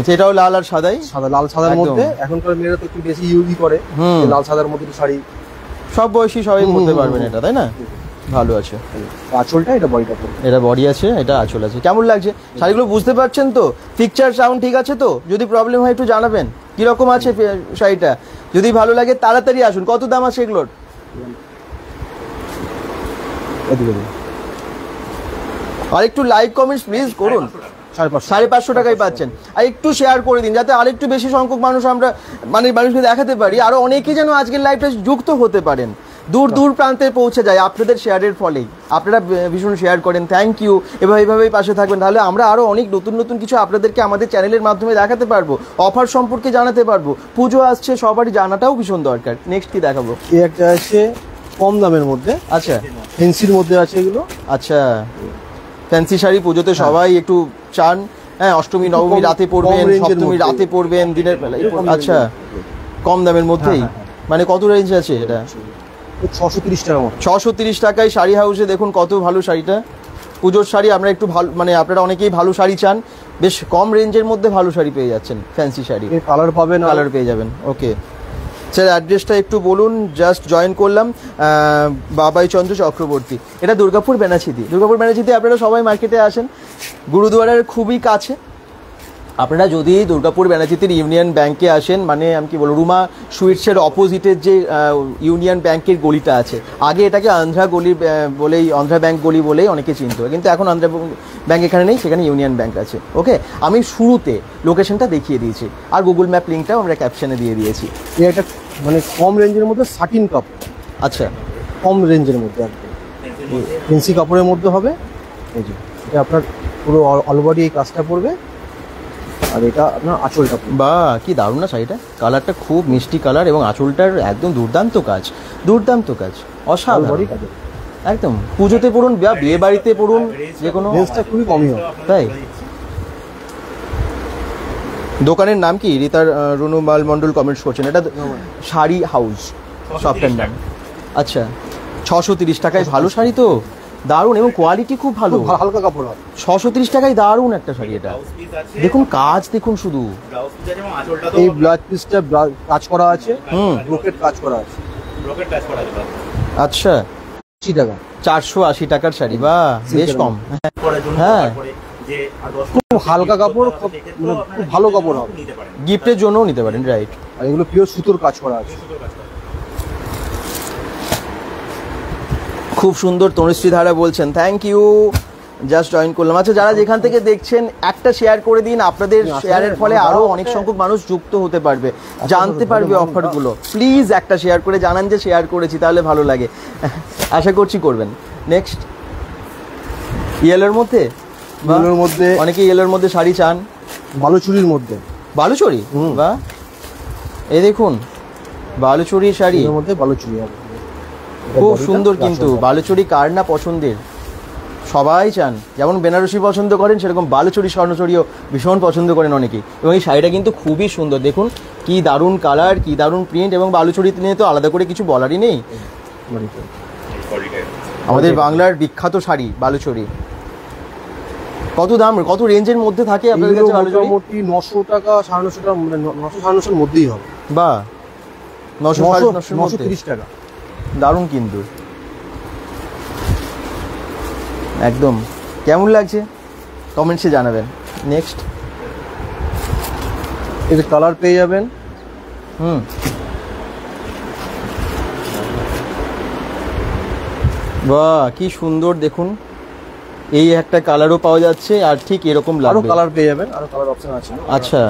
সেটাও লাল আর সাদাই, সাদা লাল সাদার একদম। মধ্যে। এখনকার মেয়েরা তো একটু বেশি ইউজই করে, এই লাল সাদার মধ্যে শাড়ি, সব বয়সী সবাই পরতে পারবেন এটা, তাই না? ভালো আছে। আঁচলটা, এটা বডিটা পড়বে। এটা বডি আছে, এটা আঁচল আছে। কেমন লাগছে শাড়িগুলো বুঝতে পারছেন তো? পিকচার সাউন্ড ঠিক আছে তো? যদি প্রবলেম হয় একটু জানাবেন কিরকম আছে শাড়িটা। যদি ভালো লাগে তাড়াতাড়ি আসুন। কত দাম আছে এগুলোর? আর একটু লাইক কমেন্টস প্লিজ করুন। 550 টাকায় পাচ্ছেন। আর একটু শেয়ার করে দিন, যাতে আরেকটু বেশি সংখ্যক মানুষ আমরা মানুষকে দেখাতে পারি, আরো অনেকে যেন আজকের লাইভটা যুক্ত হতে পারেন, দূর দূর প্রান্তে পৌঁছে যায় আপনাদের শেয়ারের ফলেই। আপনারা ভীষণ শেয়ার করেন, থ্যাংক ইউ। এইভাবেই পাশে থাকবেন, তাহলে আমরা আরো অনেক নতুন নতুন কিছু আপনাদেরকে আমাদের চ্যানেলের মাধ্যমে দেখাতে পারবো, অফার সম্পর্কে জানাতে পারবো। পুজো আসছে, সবারই জানাটাও ভীষণ দরকার। নেক্সট কি দেখাবো? এই একটা আছে কম দামের মধ্যে, আচ্ছা ফেন্সির মধ্যে আছে এগুলো। আচ্ছা, ফ্যান্সি শাড়ি পুজোতে সবাই একটু চান। হ্যাঁ, অষ্টমী নবমী রাতে পরবেন, সপ্তমী রাতে পরবেন, দিনের বেলায়। আচ্ছা, কম দামের মধ্যেই, মানে কত রেঞ্জ আছে এটা? 630 টাকা মতো। 630 টাকায় শাড়ি হাউসে দেখুন কত ভালো শাড়িটা। পুজোর শাড়ি আমরা একটু ভালো, মানে আপনারা অনেকেই ভালো শাড়ি চান, বেশ কম রেঞ্জের মধ্যে ভালো শাড়ি পেয়ে যাচ্ছেন। ফ্যান্সি শাড়ি, এর কালার পাবেন, কালার পেয়ে যাবেন। ওকে স্যার, অ্যাড্রেসটা একটু বলুন। জাস্ট জয়েন করলাম। বাবাই চন্দ্র চক্রবর্তী, এটা দুর্গাপুর বেনাচিতি। দুর্গাপুর বেনাচিতি আপনারা সবাই মার্কেটে আসেন, গুরুদুয়ারার খুবই কাছে। আপনারা যদি দুর্গাপুর বেনাচিতির ইউনিয়ন ব্যাংকে আসেন, মানে আমি কি বলবো, রুমা সুইটসের অপোজিটের যে ইউনিয়ন ব্যাংকের গলিটা আছে, আগে এটাকে আন্ধ্রা গলি বলেই, আন্ধ্রা ব্যাংক গলি বলেই অনেকে চিনত, কিন্তু এখন আন্ধ্রা ব্যাংক এখানে নেই, সেখানে ইউনিয়ন ব্যাংক আছে। ওকে, আমি শুরুতে লোকেশনটা দেখিয়ে দিয়েছি, আর গুগল ম্যাপ লিঙ্কটাও আমরা ক্যাপশনে দিয়ে দিয়েছি। এই একটা মানে কম রেঞ্জের মধ্যে সাটিন কাপড়। আচ্ছা, কম রেঞ্জের মধ্যে একদম ফেন্সি কাপড়ের মধ্যে হবে। এই যে এটা আপনার পুরো অলবডি এই কাজটা পড়বে। আর এটা আপনার আঁচলটা পুরো। বা কি দারুণ না শাড়িটা, কালারটা খুব মিষ্টি কালার এবং আঁচলটার একদম দুর্দান্ত কাজ, দুর্দান্ত কাজ, অসাধারণ বড়ি কাজের। একদম। পুজোতে পড়ুন বা বিয়ে বাড়িতে পড়ুন, যে কোনো। রেঞ্জটা খুবই কমই হবে। তাই দোকানের নাম কি? রিতার রুনু মাল মন্ডল কমেন্টস করছেন, এটা শাড়ি হাউস শপটার নাম। আচ্ছা 630 টাকায় ভালো শাড়ি তো, দারুণ এবং কোয়ালিটি খুব ভালো, খুব হালকা কাপড় হবে। 630 টাকায় দারুণ একটা শাড়ি এটা। দেখুন কাজ দেখুন শুধু, এই ব্লাউজ পিসটা কাজ করা আছে, হুম। ব্রোকেট কাজ করা আছে। আচ্ছা 80 টাকা। 480 টাকার শাড়ি, বা বেশ কম। হ্যাঁ খুব হালকা কাপড়, মানে খুব ভালো কাপড় হবে। গিফটের জন্যও নিতে পারেন, রাইট। আর এগুলো পিওর সুতোর কাজ করা আছে। খুব সুন্দর। তনুশ্রী ধারা বলছেন থ্যাংক ইউ, জাস্ট জয়েন করলাম। আচ্ছা যারা যেখান থেকে দেখছেন একটা শেয়ার করে দিন, আপনাদের শেয়ারের ফলে আরো অনেক সংখ্যক মানুষ যুক্ত হতে পারবে, জানতে পারবে অফারগুলো। প্লিজ একটা শেয়ার করে জানান যে শেয়ার করেছি, তাহলে ভালো লাগে। আশা করছি করবেন। নেক্সট ইয়েলোর মধ্যে, এগুলোর মধ্যে অনেকে ইয়েলোর মধ্যে শাড়ি চান, বালুচুরির মধ্যে। বালুচরি, বা এই দেখুন বালুচরি শাড়ি, এর মধ্যে বালুচুরি হবে। খুব সুন্দর। কিন্তু বালুচরি কার না পছন্দের, সবাই চান। যেমন বেনারসি পছন্দ করেন, সেরকম বালুচরি স্বর্ণচরিও ভীষণ পছন্দ করেন অনেকেই। এবং এই শাড়িটা কিন্তু খুবই সুন্দর, দেখুন কি দারুণ কালার, কি দারুণ প্রিন্ট, এবং বালুচরি নিয়ে তো আলাদা করে কিছু বলারই নেই। আমাদের বাংলার বিখ্যাত শাড়ি বালুচরি। কত দাম, কত রেঞ্জের মধ্যে থাকে আপনাদের কাছে বালুচরি? মোটামুটি 900 টাকা 950 টাকা, মানে 900 950 মধ্যেই হবে। বা 900 930 টাকা। দারুণ কিন্তু একদম। কেমন লাগছে কমেন্টসে জানাবেন। নেক্সট এর কালার পেয়ে যাবেন। বাহ কি সুন্দর, দেখুন এই একটা কালারও পাওয়া যাচ্ছে, আর ঠিক এরকম আরো লাগবে। কালার পেয়ে যাবেন, আরো কালার অপশন আছে। আচ্ছা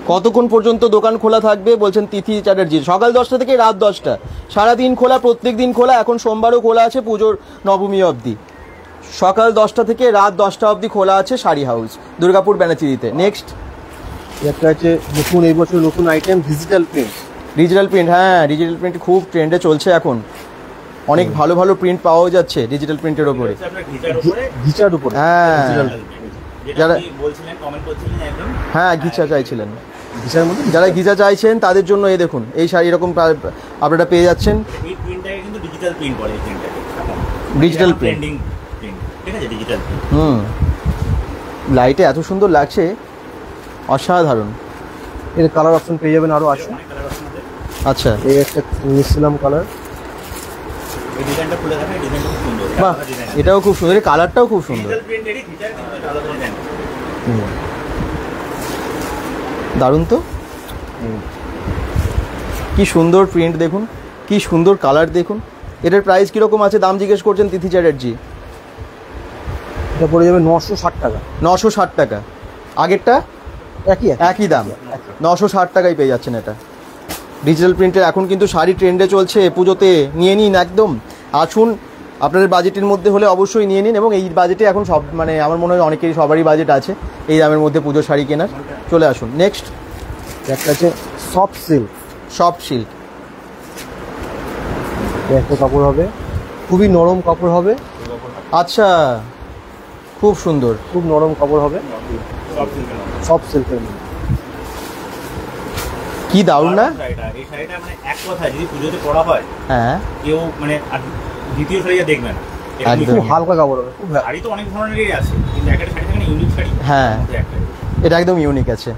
কতক্ষণ পর্যন্ত দোকান খোলা থাকবে বলছেন তিথি চ্যাটার্জি? সকাল 10টা থেকে রাত 10টা, সারাদিন খোলা, প্রত্যেক দিন খোলা। এখন সোমবারও খোলা আছে পুজোর নবমী অবধি। সকাল 10টা থেকে রাত 10টা অবধি খোলা আছে শাড়ি হাউস, দুর্গাপুর ব্যানাচিরিতে। নেক্সট একটা আছে নতুন, এই বছর নতুন item digital print. Digital print, হ্যাঁ ডিজিটাল প্রিন্ট খুব ট্রেন্ডে চলছে এখন, অনেক ভালো ভালো প্রিন্ট পাওয়া যাচ্ছে ডিজিটাল প্রিন্টের ওপরে। ঘিচার উপরে, হ্যাঁ যারা বলছিলেন কমেন্ট করছিলেন একদম, হ্যাঁ ঘিচা চাইছিলেন, ঘিচার মধ্যে যারা ঘিচা চাইছেন তাদের জন্য এই দেখুন এই শাড়ি এরকম আপনারা পেয়ে যাচ্ছেন। এই প্রিন্টটাকে কিন্তু ডিজিটাল প্রিন্ট বলে, এই প্রিন্টটাকে ডিজিটাল প্রিন্ট, ট্রেন্ডিং প্রিন্ট, ঠিক আছে, ডিজিটাল প্রিন্ট। লাইটে এত সুন্দর লাগছে, অসাধারণ। এর কালার অপশন পেয়ে যাবেন, আরো আছে। আচ্ছা এই একটা মিসলাম কালার। এই ডিজাইনটা খুলে দেখেন, এই ডিজাইনটা খুব সুন্দর। বাহ এটাও খুব সুন্দর, এই কালারটাও খুব সুন্দর, ডিজিটাল প্রিন্টেরই ফিচার, কিন্তু আলাদা ডিজাইন। দারুণ তো, কি সুন্দর প্রিন্ট দেখুন, কি সুন্দর কালার দেখুন। এটার প্রাইস কিরকম আছে দাম জিজ্ঞেস করছেন তিথি চ্যাটার্জি? এটা পড়ে যাবে 960 টাকা। 960 টাকা। আগেরটা একই দাম, 960 টাকায় পেয়ে যাচ্ছেন এটা। ডিজিটাল প্রিন্টের এখন কিন্তু শাড়ি ট্রেন্ডে চলছে, পুজোতে নিয়ে নিন একদম। আসুন আপনাদের বাজেটের মধ্যে হলে অবশ্যই নিয়ে নিন, এবং এই বাজেটে এখন সব মানে আমার মনে হয় অনেকেরই সবারই বাজেট আছে এই দামের মধ্যে পুজোর শাড়ি কেনার। চলে আসুন। নেক্সট একটা আছে সফট সিল্ক। সফট সিল্ক, একটা কাপড় হবে, খুবই নরম কাপড় হবে। আচ্ছা খুব সুন্দর, খুব নরম কাপড় হবে, সফট সিল্কের মধ্যে। কি দারুণ না? এই শাড়িটা মানে এক কথায় যদি পুজোতে পরা হয়, হ্যাঁ কেউ মানে আর দ্বিতীয় শাড়িটা দেখবে না। একদম। খুব হালকা কাপড় হবে, খুব শাড়ি তো অনেক ধরনেরই আছে, কিন্তু একটা শাড়ি থাকে না ইউনিক শাড়ি, হ্যাঁ একটা এটা একদম ইউনিক আছে,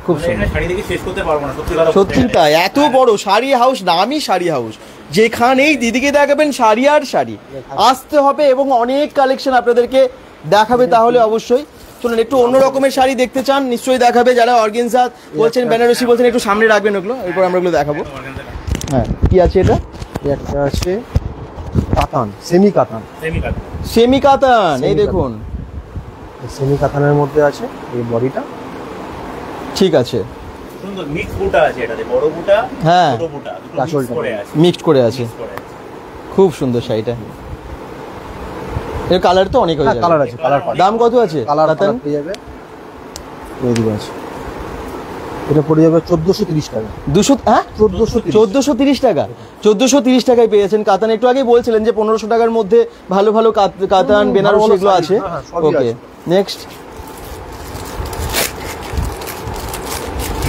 খুব সুন্দর। শাড়ি দেখে শেষ করতে পারবো না, সত্যি কথা। সত্যি তাই, এত বড় শাড়ি হাউস, নামই শাড়ি হাউস, যেখানেই দিদিকে দেখাবেন শাড়ি আর শাড়ি, আসতে হবে এবং অনেক কালেকশন আপনাদেরকে দেখাবে। তাহলে অবশ্যই চলুন, একটু অন্য রকমের শাড়ি দেখতে চান নিশ্চয়ই দেখাবে। যারা অর্গেনজা বলছেন, বেনারসি বলছেন, একটু সামনে রাখবেন ওগুলো, এরপর আমরা ওগুলো দেখাবো। হ্যাঁ কি আছে এটা? একটা আছে কাতান, সেমি কাতান। সেমি কাতান, এই দেখুন সেমি কাতানের মধ্যে আছে এই বডিটা। ঠিক আছে, সুন্দর মিক্স বুটা আছে এটাতে, বড় বুটা, হ্যাঁ ছোট বুটা, দুটো কাঁচলটা মিক্স করে আছে, মিক্সড করে আছে, খুব সুন্দর শাড়িটা। এর কালার তো অনেক হয়ে যাবে। কালার আছে, কালার দাম কত আছে? কালার কাতান পেয়ে যাবে, এই দিকে আছে এটা পড়ে যাবে 1430 টাকা। 200 হ্যাঁ 1430 1430 টাকা, 1430 টাকায় পেয়েছেন কাতান। একটু আগে বলছিলেন যে 1500 টাকার মধ্যে ভালো ভালো কাতান বেনারসি ভালো এগুলো শাড়ি, আছে। হ্যাঁ, সবই ওকে, আছে। নেক্সট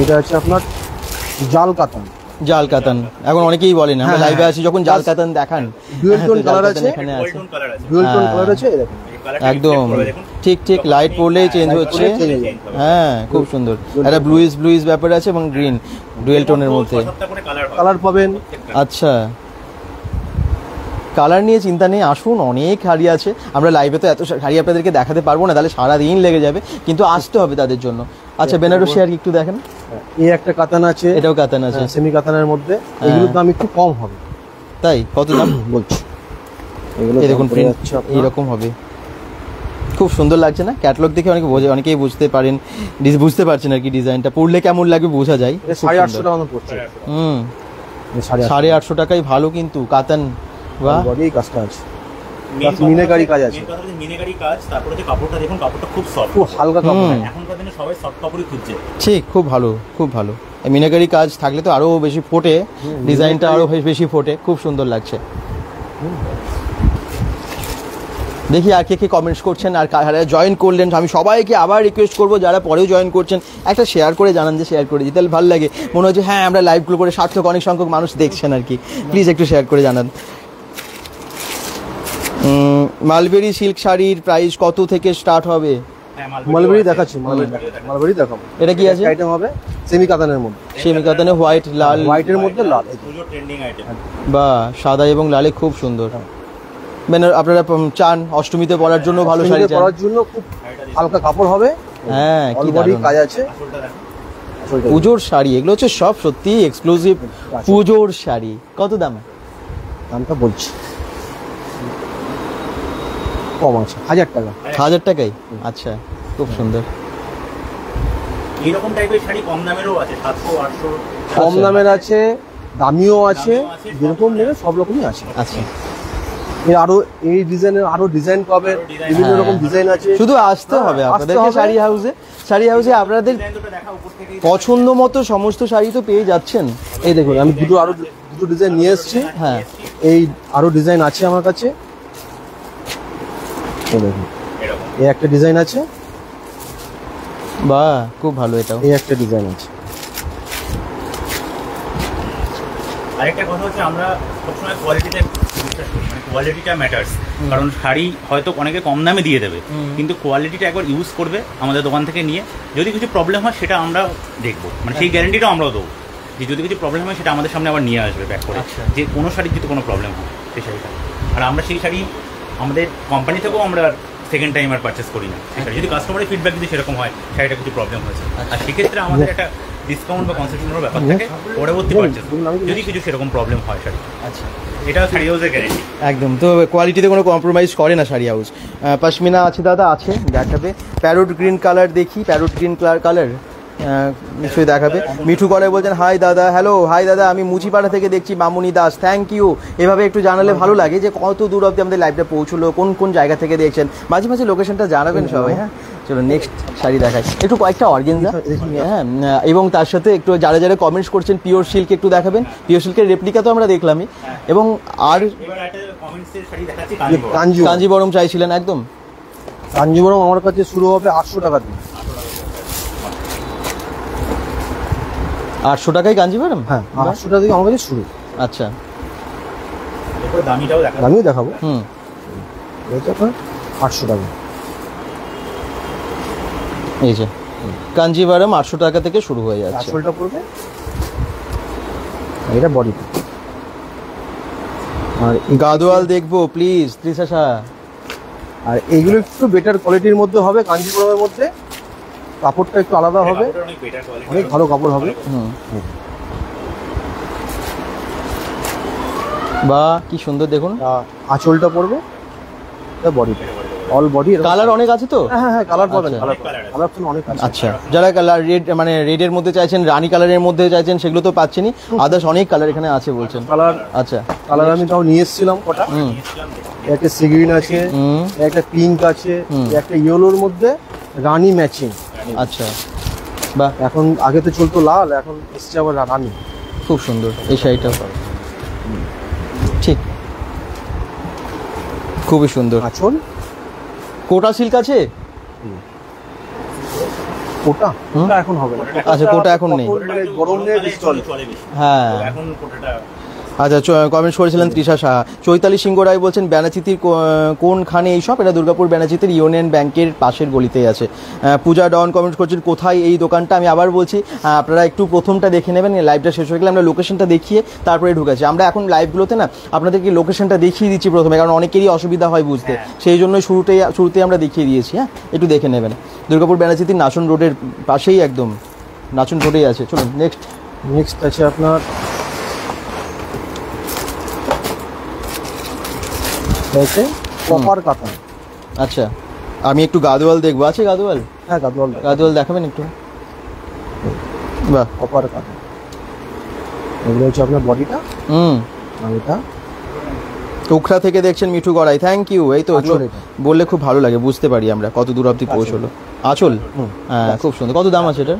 এটা আছে আপনার জাল কাতান। জাল কাতান, এখন অনেকেই বলেন আমরা হ্যাঁ, লাইভে হ্যাঁ। আছি যখন জাল কাতান দেখান। Dual হ্যাঁ, tone তো জাল colour কাতান আছে। এখানে আছে। ডুয়েল টোন হ্যাঁ। কালার আছে, এই দেখুন। একদম ঠিক ঠিক, লাইট পড়লেই চেঞ্জ Light হচ্ছে। পড়লেই change হয়ে যাবে। হ্যাঁ, খুব সুন্দর। একটা ব্লুইশ ব্যাপার আছে এবং গ্রিন ডুয়েল টোনের মধ্যে। কালার পাবেন। আচ্ছা, কালার নিয়ে চিন্তা নেই, আসুন, অনেক শাড়ি আছে। আমরা লাইভে তো এত শাড়ি আপনাদেরকে দেখাতে পারবো না, তাহলে সারাদিন লেগে যাবে, কিন্তু আসতে হবে তাদের জন্য। আচ্ছা, বেনারসি আর একটু দেখেন। এই একটা কাতান আছে, এটাও কাতান আছে। সেমি কাতানের মধ্যে। এগুলোর দাম একটু কম হবে। তাই কত দাম? বলছি, এগুলো এই দেখুন, দাম পড়ে প্রিন্ট যাচ্ছে আপনার এইরকম হবে। খুব সুন্দর লাগছে না? ক্যাটালগ দেখে অনেকেই বুঝতে পারেন, বুঝতে পারছেন আর কি ডিজাইনটা। পড়লে কেমন লাগবে বোঝা যায়। এটা 850 টাকা মতো পড়ছে। হুম, 850 850 টাকায় ভালো কিন্তু কাতান। বাহ, বডি কাজটা আছে, মিনাকারি কাজ আছে, মিনাকারি কাজ। তারপরে যে কাপড়টা দেখুন, কাপড়টা খুব সফট, খুব হালকা কাপড়। এখনকার দিনে সবাই সফট কাপড়ই খুঁজছে। ঠিক, খুব ভালো, খুব ভালো। এই মিনাকারি কাজ থাকলে তো আরো বেশি ফোটে, ডিজাইনটা আরো বেশি ফোটে, খুব সুন্দর লাগছে। দেখি আর কে কে কমেন্টস করছেন আর কারা জয়েন করলেন। আমি সবাইকে আবার রিকোয়েস্ট করবো, যারা পরেও জয়েন করছেন, একটা শেয়ার করে জানান, যে শেয়ার করে দিই, তাহলে ভালো লাগে। মনে হচ্ছে হ্যাঁ আমরা লাইভগুলো করে সার্থক, অনেক সংখ্যক মানুষ দেখছেন আর কি। প্লিজ একটু শেয়ার করে জানান। মালবেরি সিল্ক শাড়ির প্রাইস কত থেকে স্টার্ট হবে? মালবেরি দেখাচ্ছি, মালবেরি দেখাবো। এটা কি আছে? আইটেম হবে সেমি কাতানের মধ্যে, সেমি কাতানে হোয়াইট লাল, হোয়াইটের মধ্যে লাল। পুজো ট্রেন্ডিং আইটেম। বা সাদা এবং লালে খুব সুন্দর। আপনারা চান অষ্টমীতে পরার জন্য ভালো শাড়ি চান? পরার জন্য খুব হালকা কাপড় হবে। হ্যাঁ, কি বডি দারুণ। কাজ আছে। পুজোর শাড়ি এগুলো হচ্ছে সব সত্যি এক্সক্লুসিভ পুজোর শাড়ি। কত দাম? দামটা বলছি, কম আছে, 1000 টাকা। 1000 টাকায়? আচ্ছা, খুব সুন্দর। এইরকম টাইপের শাড়ি কম দামেরও আছে, 700 800। কম দামের আছে, দামিও আছে, দামিও আছে, যেরকম নেবে সব রকমই আছে। আচ্ছা, এর আরো এই ডিজাইনের আরো ডিজাইন পাবে, বিভিন্ন রকম ডিজাইন আছে। শুধু আসতে হবে আসতে আপনাদেরকে হবে। শাড়ি হাউসে। শাড়ি হাউসে আপনাদের ডিজাইনটা দেখা উপর থেকে। পছন্দ মতো সমস্ত শাড়ি তো পেয়ে যাচ্ছেন। এই দেখুন, আমি দুটো ডিজাইন নিয়ে এসেছি। হ্যাঁ, এই আরো ডিজাইন আছে আমার কাছে। এই দেখুন, এরকম এই একটা ডিজাইন আছে, বাহ, খুব ভালো। এটাও এই একটা ডিজাইন আছে। আরেকটা কথা হচ্ছে, আমরা সবসময় কোয়ালিটিতে বিশ্বাস করি, মানে কোয়ালিটিটা ম্যাটার্স। কারণ শাড়ি হয়তো অনেকে কম দামে দিয়ে দেবে, কিন্তু কোয়ালিটিটা একবার ইউজ করবে আমাদের দোকান থেকে নিয়ে, যদি কিছু প্রবলেম হয় সেটা আমরা দেখবো, মানে সেই গ্যারেন্টিটাও আমরাও দেবো, যে যদি কিছু প্রবলেম হয় সেটা আমাদের সামনে আবার নিয়ে আসবে ব্যাক করে, যে কোনো শাড়ির যদি কোনো প্রবলেম হয় সেই শাড়িটা। আর আমরা সেই শাড়ি আমাদের কোম্পানি থেকেও আমরা সেকেন্ড টাইম আর পারচেস করি না। সেই শাড়ি যদি কাস্টমারের ফিডব্যাক যদি সেরকম হয় শাড়িটা কিছু প্রবলেম হয়েছে, আর সেক্ষেত্রে আমাদের একটা ডিসকাউন্ট বা কনসেশনের ব্যাপার থাকে পরবর্তী পারচেস যদি কিছু সেরকম প্রবলেম হয় শাড়ি। আচ্ছা, এটা শাড়ি হাউসের গ্যারেন্টি। একদম। তো কোয়ালিটিতে কোনো কম্প্রোমাইজ করে না শাড়ি হাউস। পশমিনা আছে দাদা, আছে, দেখাবে। প্যারোট গ্রিন কালার দেখি, প্যারোট গ্রিন কালার নিশ্চয়ই দেখাবে। মিঠু করায় বলছেন হাই দাদা। হ্যালো, হাই দাদা, আমি মুচিপাড়া থেকে দেখছি, মামুনি দাস, থ্যাংক ইউ। এভাবে একটু জানালে ভালো লাগে যে কত দূর অবধি আমাদের লাইভটা পৌঁছলো, কোন কোন জায়গা থেকে দেখছেন, মাঝে মাঝে লোকেশনটা জানাবেন সবাই। হ্যাঁ, চলো নেক্সট শাড়ি দেখাই। একটু কয়েকটা অর্গেনজা, হ্যাঁ, এবং তার সাথে একটু যারা যারা কমেন্টস করছেন পিওর সিল্ক একটু দেখাবেন। পিওর সিল্কের রেপ্লিকা তো আমরা দেখলামই, এবং আর এবার একটা কমেন্টসের শাড়ি দেখাচ্ছি, কাঞ্জিবরম চাইছিলেন। একদম, কাঞ্জিবরম আমার কাছে শুরু হবে 800 টাকা দিয়ে। 800 টাকায় কাঞ্জিবরম? হ্যাঁ, 800 টাকা থেকে আমার কাছে শুরু। আচ্ছা, এরপর দামিটাও দেখাচ্ছি। দামিও দেখাবো। হুম, এটা আপনার 800 টাকা। এই যে কাঞ্জিভারম 800 টাকা থেকে শুরু হয়ে যাচ্ছে। আঁচলটা পড়বে, এটা বডি। আর গাদোয়াল দেখবো প্লিজ, ত্রিশাশা। আর এইগুলো একটু বেটার কোয়ালিটির মধ্যে হবে, কাঞ্জিপুরমের মধ্যে কাপড়টা একটু আলাদা হবে, কাপড়টা অনেক better quality অনেক ভালো কাপড় হবে। বা কি সুন্দর দেখুন, আঁচলটা পড়বে, এটা বডি, অল বডি। কালার অনেক আছে তো? হ্যাঁ হ্যাঁ, কালার পাবেন, আচ্ছা। কালার তো অনেক আছে। আচ্ছা, যারা কালার রেড, মানে রেডের মধ্যে চাইছেন, রানী কালারের মধ্যে চাইছেন, সেগুলো তো পাচ্ছেনই। আদার্স অনেক কালার এখানে আছে বলছেন। কালার, আচ্ছা, কালার আমি তাও নিয়ে এসেছিলাম কটা। একটা সি গ্রিন আছে, একটা পিঙ্ক আছে, একটা ইয়েলোর মধ্যে রানী ম্যাচিং। আচ্ছা, বাহ, এখন আগে তো চলতো লাল, এখন এসছে আবার রানী। খুব সুন্দর এই শাড়িটা, ঠিক খুবই সুন্দর। আঁচল কোটা সিল্ক আছে? কোটা এখন হবে না। আচ্ছা, কোটা এখন নেই। মানে গরম নিয়ে বেশি চলে। হ্যাঁ, এখন কোটাটা আচ্ছা, কমেন্ট করেছিলেন তৃষা সাহা। চৈতালি সিংহ রায় বলছেন ব্যানাচিতির কোনখানে এই শপ? এটা দুর্গাপুর ব্যানাচিতির ইউনিয়ন ব্যাংকের পাশের গলিতেই আছে। পূজা ডন কমেন্ট করছেন কোথায় এই দোকানটা? আমি আবার বলছি, আপনারা একটু প্রথমটা দেখে নেবেন, লাইভটা শেষ হয়ে গেলে আমরা লোকেশনটা দেখিয়ে তারপরে ঢুকেছি। আমরা এখন লাইভগুলোতে না আপনাদেরকে লোকেশনটা দেখিয়ে দিচ্ছি প্রথমে, কারণ অনেকেরই অসুবিধা হয় বুঝতে, সেই জন্যই শুরুতেই আমরা দেখিয়ে দিয়েছি। হ্যাঁ, একটু দেখে নেবেন। দুর্গাপুর ব্যানাচিতির নাচন রোডের পাশেই, একদম নাচন রোডেই আছে। চলুন নেক্সট আছে আপনার কপার কাতান। আচ্ছা, আমি একটু গাদোয়াল দেখবো। আছে গাদোয়াল? হ্যাঁ, গাদোয়াল দেখাবেন একটু? বাহ, কপার কাতান। এগুলো হচ্ছে আপনার বডিটা, আর এটা উখরা থেকে দেখছেন মিঠু গড়াই, থ্যাংক ইউ। এই তো আঁচল এটা। বললে খুব ভালো লাগে, বুঝতে পারি আমরা কত দূর অব্দি পৌঁছলো। আঁচল, হ্যাঁ খুব সুন্দর। কত দাম আছে এটা?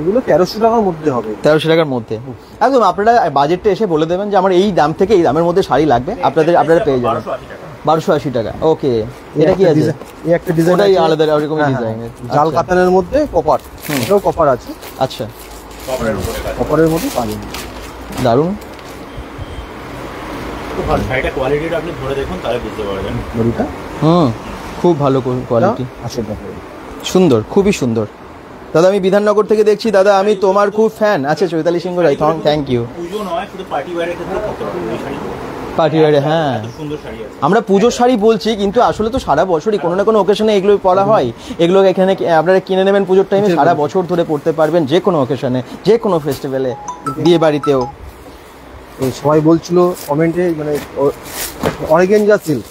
এগুলো 1300 টাকার মধ্যে হবে। 1300 টাকার মধ্যে একদম। আপনারা বাজেটটা এসে বলে দেবেন যে আমার এই দাম থেকে এই দামের মধ্যে শাড়ি লাগবে, আপনারা পেয়ে যাবেন। 1280 টাকা। ওকে, এটা কি আছে? এই একটা ডিজাইন ওটাই আছে আলাদা এরকম ডিজাইন, জাল কাতানের মধ্যে কপার, এটাও কপার আছে। আচ্ছা, কপারের মধ্যে পাবেন। দারুণ। খুব ভালো শাড়িটা, কোয়ালিটিটা আপনি ধরে দেখুন তাহলে বুঝতে পারবেন। বডিটা খুব ভালো কোয়ালিটি, 800 টাকা। সুন্দর, খুবই সুন্দর। দাদা আমি বিধাননগর থেকে দেখছি। দাদা আমি তোমার খুব ফ্যান। আচ্ছা, চৈতালি সিংহ রায়, থ্যাংক ইউ। পুজো নয়, শুধু পার্টি ওয়্যারের ক্ষেত্রে করতে পারবেন এই শাড়ি। পার্টি ওয়্যারে, হ্যাঁ সুন্দর শাড়ি আছে। আমরা পুজোর শাড়ি বলছি, কিন্তু আসলে তো সারা বছরই কোনো না কোনো ওকেশনে এগুলো পরা হয়। এগুলো এখানে আপনারা কিনে নেবেন পুজোর টাইমে, সারা বছর ধরে পড়তে পারবেন, যে কোনো ওকেশনে, যে কোনো ফেস্টিভ্যালে, বিয়ে বাড়িতেও। সবাই বলছিল কমেন্টে, মানে অর্গানজা সিল্ক,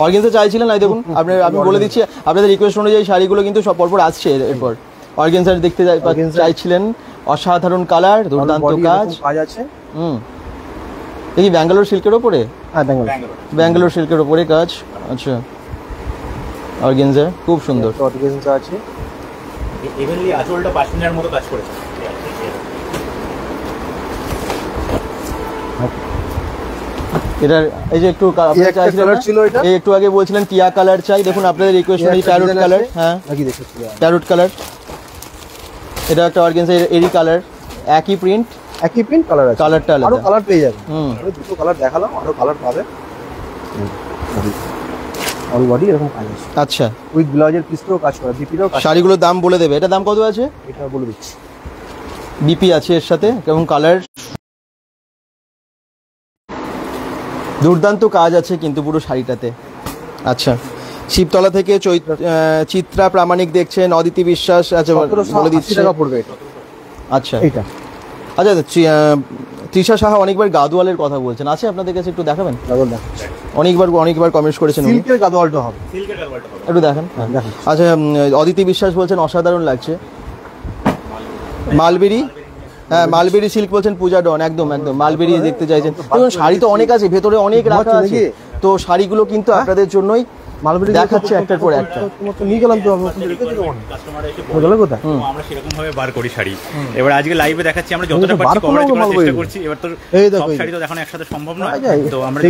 অর্গানজা চাইছিলেন। না দেখুন, আমি বলে দিচ্ছি, আপনাদের রিকোয়েস্ট অনুযায়ী শাড়িগুলো কিন্তু সব পরপর আসছে। এরপর অর্গানজার দেখতে চাইছিলেন, অসাধারণ কালার, দুর্দান্ত কাজ আছে। দেখি ব্যাঙ্গালোর সিল্কের ওপরে। হ্যাঁ, ব্যাঙ্গালোর সিল্কের ওপরে কাজ। আচ্ছা, অর্গানজা খুব সুন্দর। অর্গানজা আছে। ইভেনলি আঁচলটা পাশমিনার মতো কাজ করেছে। এটার এই যে একটু কালার ছিল, এটা এই একটু আগে বলছিলেন টিয়া কালার চাই। দেখুন আপনাদের রিকোয়েস্ট অনুযায়ী প্যারোট কালার। হ্যাঁ, নাকি দেখেছি প্যারোট কালার। এটা একটা অর্গানজা, এরই কালার, একই প্রিন্ট, একই প্রিন্ট, কালার আছে। কালারটা আলাদা, আরো কালার পেয়ে যাবেন। দুটো কালার দেখালাম, আরো কালার পাবে। অল বডি এরকম কাজ আছে। আচ্ছা, উইথ ব্লাউজের পিসটাও কাজ করা, বিপিটাও কাজ। শাড়িগুলোর দাম বলে দেবে। এটা দাম কত আছে? এটা বলে দিচ্ছি। বিপি আছে এর সাথে, কেমন কালার, দুর্দান্ত কাজ আছে কিন্তু পুরো শাড়িটাতে। আচ্ছা, শিবতলা থেকে চিত্রা প্রামাণিক দেখছেন, অদিতি বিশ্বাস। আচ্ছা, বলে দিচ্ছি টাকা পড়বে এটা। আচ্ছা, এইটা আচ্ছা, তৃষা সাহা অনেকবার গাদোয়ালের কথা বলছেন, আছে আপনাদের কাছে? একটু দেখাবেন। অনেকবার কমেন্টস করেছেন উনি। সিল্কের গাদোয়ালটা হবে, একটু দেখেন। আচ্ছা, অদিতি বিশ্বাস বলছেন অসাধারণ লাগছে। মালবেরি, হ্যাঁ মালবেরি সিল্ক বলছেন পূজা ডন, একদম মালবেরি দেখতে চাইছেন। দেখুন শাড়ি তো অনেক আছে, ভেতরে অনেক রাখা আছে, তো শাড়িগুলো কিন্তু আপনাদের জন্যই মালবেরি দেখাচ্ছে একটার পর একটা। নিয়ে গেলাম তো আমরা সেরকম ভাবে বার করি শাড়ি। এবার আজকে লাইভে দেখাচ্ছি, আমরা যতটা পারছি কভারেজ করার চেষ্টা করছি। এবার তো সব শাড়ি তো দেখানো একসাথে সম্ভব নয়, তো আমরা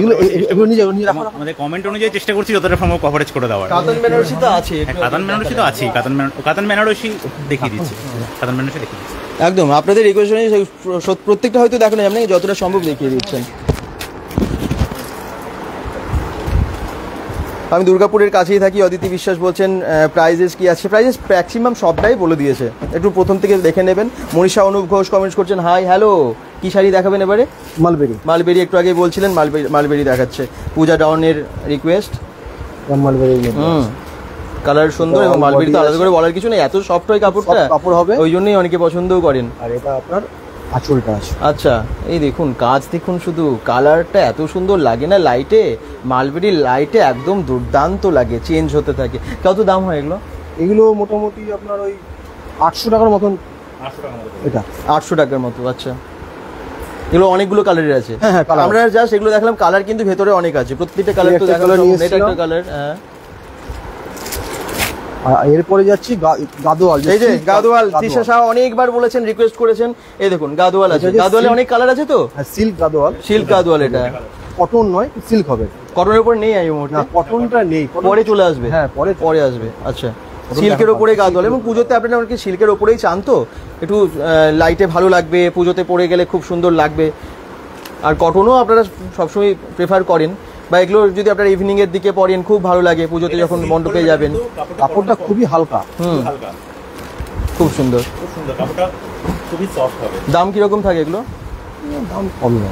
আমাদের কমেন্ট অনুযায়ী চেষ্টা করছি যতটা সম্ভব কভারেজ করে দেওয়ার। কাতান বেনারসি তো আছে, কাতান বেনারসি তো আছেই, কাতান বেনারসি দেখিয়ে দিচ্ছি, কাতান বেনারসি দেখিয়ে দিচ্ছি। একদম আপনাদের রিকোয়েস্ট অনুযায়ী প্রত্যেকটা হয়তো দেখানো যাবে না, যতটা সম্ভব দেখিয়ে দিচ্ছেন। আমি দুর্গাপুরের কাছেই থাকি। অদিতি বিশ্বাস বলছেন প্রাইজেস কি আছে? প্রাইজেস ম্যাক্সিমাম সবটাই বলে দিয়েছে, একটু প্রথম থেকে দেখে নেবেন। মনীষা অনুপ ঘোষ কমেন্টস করছেন, হাই হ্যালো, কি শাড়ি দেখাবেন এবারে? মালবেরি একটু আগে বলছিলেন, মালবেরি দেখাচ্ছে। পূজা ডাউনের রিকোয়েস্ট, মালবেরি কালার সুন্দর, এবং মালবেরি তো আলাদা করে বলার কিছু নেই, এত সফট হয় কাপড় হবে, ওই জন্যই অনেকে পছন্দও করেন। আর এটা আপনার আঁচলটা আছে। আচ্ছা, এই দেখুন কাজ, দেখুন শুধু কালারটা এত সুন্দর লাগে না লাইটে, মালবেরির লাইটে একদম দুর্দান্ত লাগে, চেঞ্জ হতে থাকে। কত দাম হয় এগুলো? এগুলো মোটামুটি আপনার ওই 800 টাকার মতন। এটা 800 টাকার মতো। আচ্ছা, এগুলো অনেকগুলো কালারের আছে। হ্যাঁ, আমরা জাস্ট এগুলো দেখলাম, কালার কিন্তু ভেতরে অনেক আছে, প্রত্যেকটা কালার তো দেখালাম। এটা একটা কালার, হ্যাঁ আর এরপরে যাচ্ছি গাদোয়াল। এই যে গাদোয়াল, তৃষা শাহ অনেকবার বলেছেন, রিকোয়েস্ট করেছেন। এই দেখুন গাদোয়াল আছে, গাদোয়ালে অনেক কালার আছে তো। সিল্ক গাদোয়াল, সিল্ক গাদোয়াল, এটা কটন নয়, সিল্ক হবে। কটনের উপর নেই এই মুহূর্তে, না কটনটা নেই, পরে চলে আসবে। হ্যাঁ পরে আসবে। আচ্ছা, সিল্কের ওপরে গাদোয়াল, এবং পুজোতে আপনারা অনেকে সিল্কের ওপরেই চান তো, একটু লাইটে ভালো লাগবে, পুজোতে পরে গেলে খুব সুন্দর লাগবে। আর কটনও আপনারা সবসময় প্রেফার করেন, বা এগুলো যদি আপনারা ইভিনিং এর দিকে পরেন খুব ভালো লাগে পুজোতে যখন মণ্ডপে যাবেন। কাপড়টা খুবই হালকা, খুব সুন্দর, কাপড়টা খুবই সফট হবে। দাম কিরকম থাকে এগুলো? দাম কম না।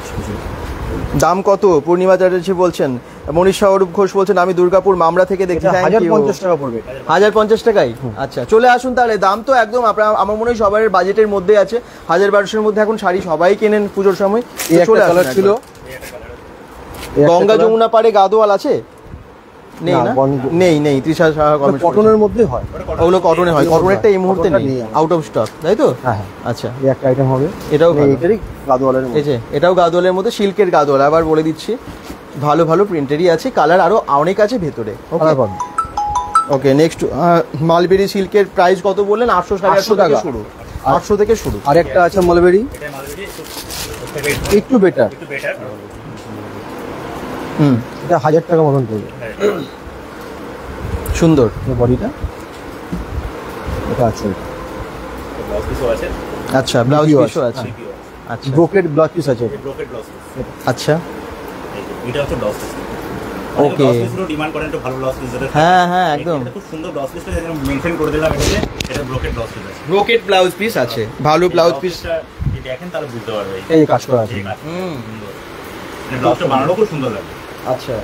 দাম কত? পূর্ণিমা চ্যাটার্জি বলছেন, মনীষা অরূপ ঘোষ বলছেন আমি দুর্গাপুর মামরা থেকে দেখছি। 1050 টাকা পড়বে। 1050 টাকায়? আচ্ছা, চলে আসুন তাহলে। দাম তো একদম আমার মনে হয় সবার বাজেটের মধ্যে আছে। 1000-1200-এর মধ্যে এখন শাড়ি সবাই কেনেন পুজোর সময়। চলে কালার ছিল। গঙ্গা যমুনা পাড়ে গাদোয়াল আছে? নেই না, নেই। তৃষা শাহ কটনের মধ্যে হয়, ওগুলো কটনে হয়। কটনেরটা এই মুহূর্তে নেই, আউট অফ স্টক, তাই তো? হ্যাঁ। আচ্ছা, এই একটা আইটেম হবে, এটাও এটারই গাদোয়ালের মধ্যে। এই যে এটাও গাদোয়ালের মধ্যে, সিল্কের গাদোয়াল। আবার বলে দিচ্ছি, ভালো ভালো প্রিন্টেরই আছে, কালার আরো অনেক আছে ভেতরে। ওকে, নেক্সট মালবেরি সিল্কের প্রাইস কত বললেন? 800-850 টাকা শুরু। 800 থেকে শুরু। আরেকটা আছে মালবেরি, একটু বেটার, এটা 1000 টাকা মতন পড়বে। সুন্দর বডিটা, এটা আছে। আচ্ছা, ব্লাউজ পিসও আছে। আচ্ছা, ব্রোকেড ব্লাউজ পিস আছে। আচ্ছা, এটা হচ্ছে ব্লাউজ পিস। ওকে, ডিমান্ড করেন একটু ভালো ব্লাউজ পিস। হ্যাঁ একদম খুব সুন্দর ব্লাউজ পিসটা মেনটেন করে দিলাম। এটা ব্রোকেড ব্লাউজ পিস আছে। ব্রোকেড ব্লাউজ পিস আছে, ভালো ব্লাউজ পিস। যদি দেখেন তাহলে বুঝতে পারবে এই কাজ করা আছে। ব্লাউজটা বানানো খুব সুন্দর লাগে। আচ্ছা,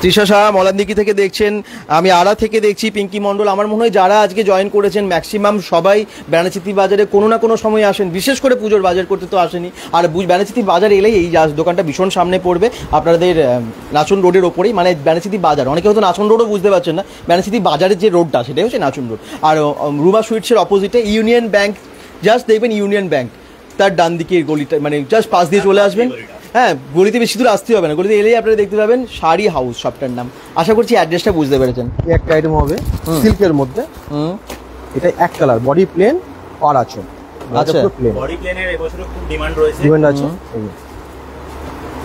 তৃষা শাহ মলান্দিকি থেকে দেখছেন, আমি আড়া থেকে দেখছি পিঙ্কি মণ্ডল। আমার মনে হয় যারা আজকে জয়েন করেছেন ম্যাক্সিমাম সবাই ব্যানাচিতি বাজারে কোনো না কোনো সময় আসেন, বিশেষ করে পুজোর বাজার করতে তো আসেনি। আর ব্যানাচিতি বাজার এলেই এই দোকানটা ভীষণ সামনে পড়বে আপনাদের, নাচন রোডের ওপরেই, মানে ব্যানাচিতি বাজার। অনেকে হয়তো নাচন রোডও বুঝতে পারছেন না, ব্যানাচিতি বাজারের যে রোডটা সেটাই হচ্ছে নাচন রোড। আর রুমা সুইটসের অপোজিটে ইউনিয়ন ব্যাংক, জাস্ট দেখবেন ইউনিয়ন ব্যাংক, তার ডান দিকে গলিটা, মানে জাস্ট পাশ দিয়ে চলে আসবেন। হ্যাঁ, গলিতে বেশি দূর আসতে হবে না, গলিতে এলেই আপনারা দেখতে পাবেন শাড়ি হাউস শপটার নাম। আশা করছি অ্যাড্রেসটা বুঝতে পেরেছেন। একটা আইটেম হবে সিল্কের মধ্যে, এটা এক কালার, বডি প্লেন আর আছে। আচ্ছা, বডি প্লেনের এবছর খুব ডিমান্ড রয়েছে, ডিমান্ড আছে।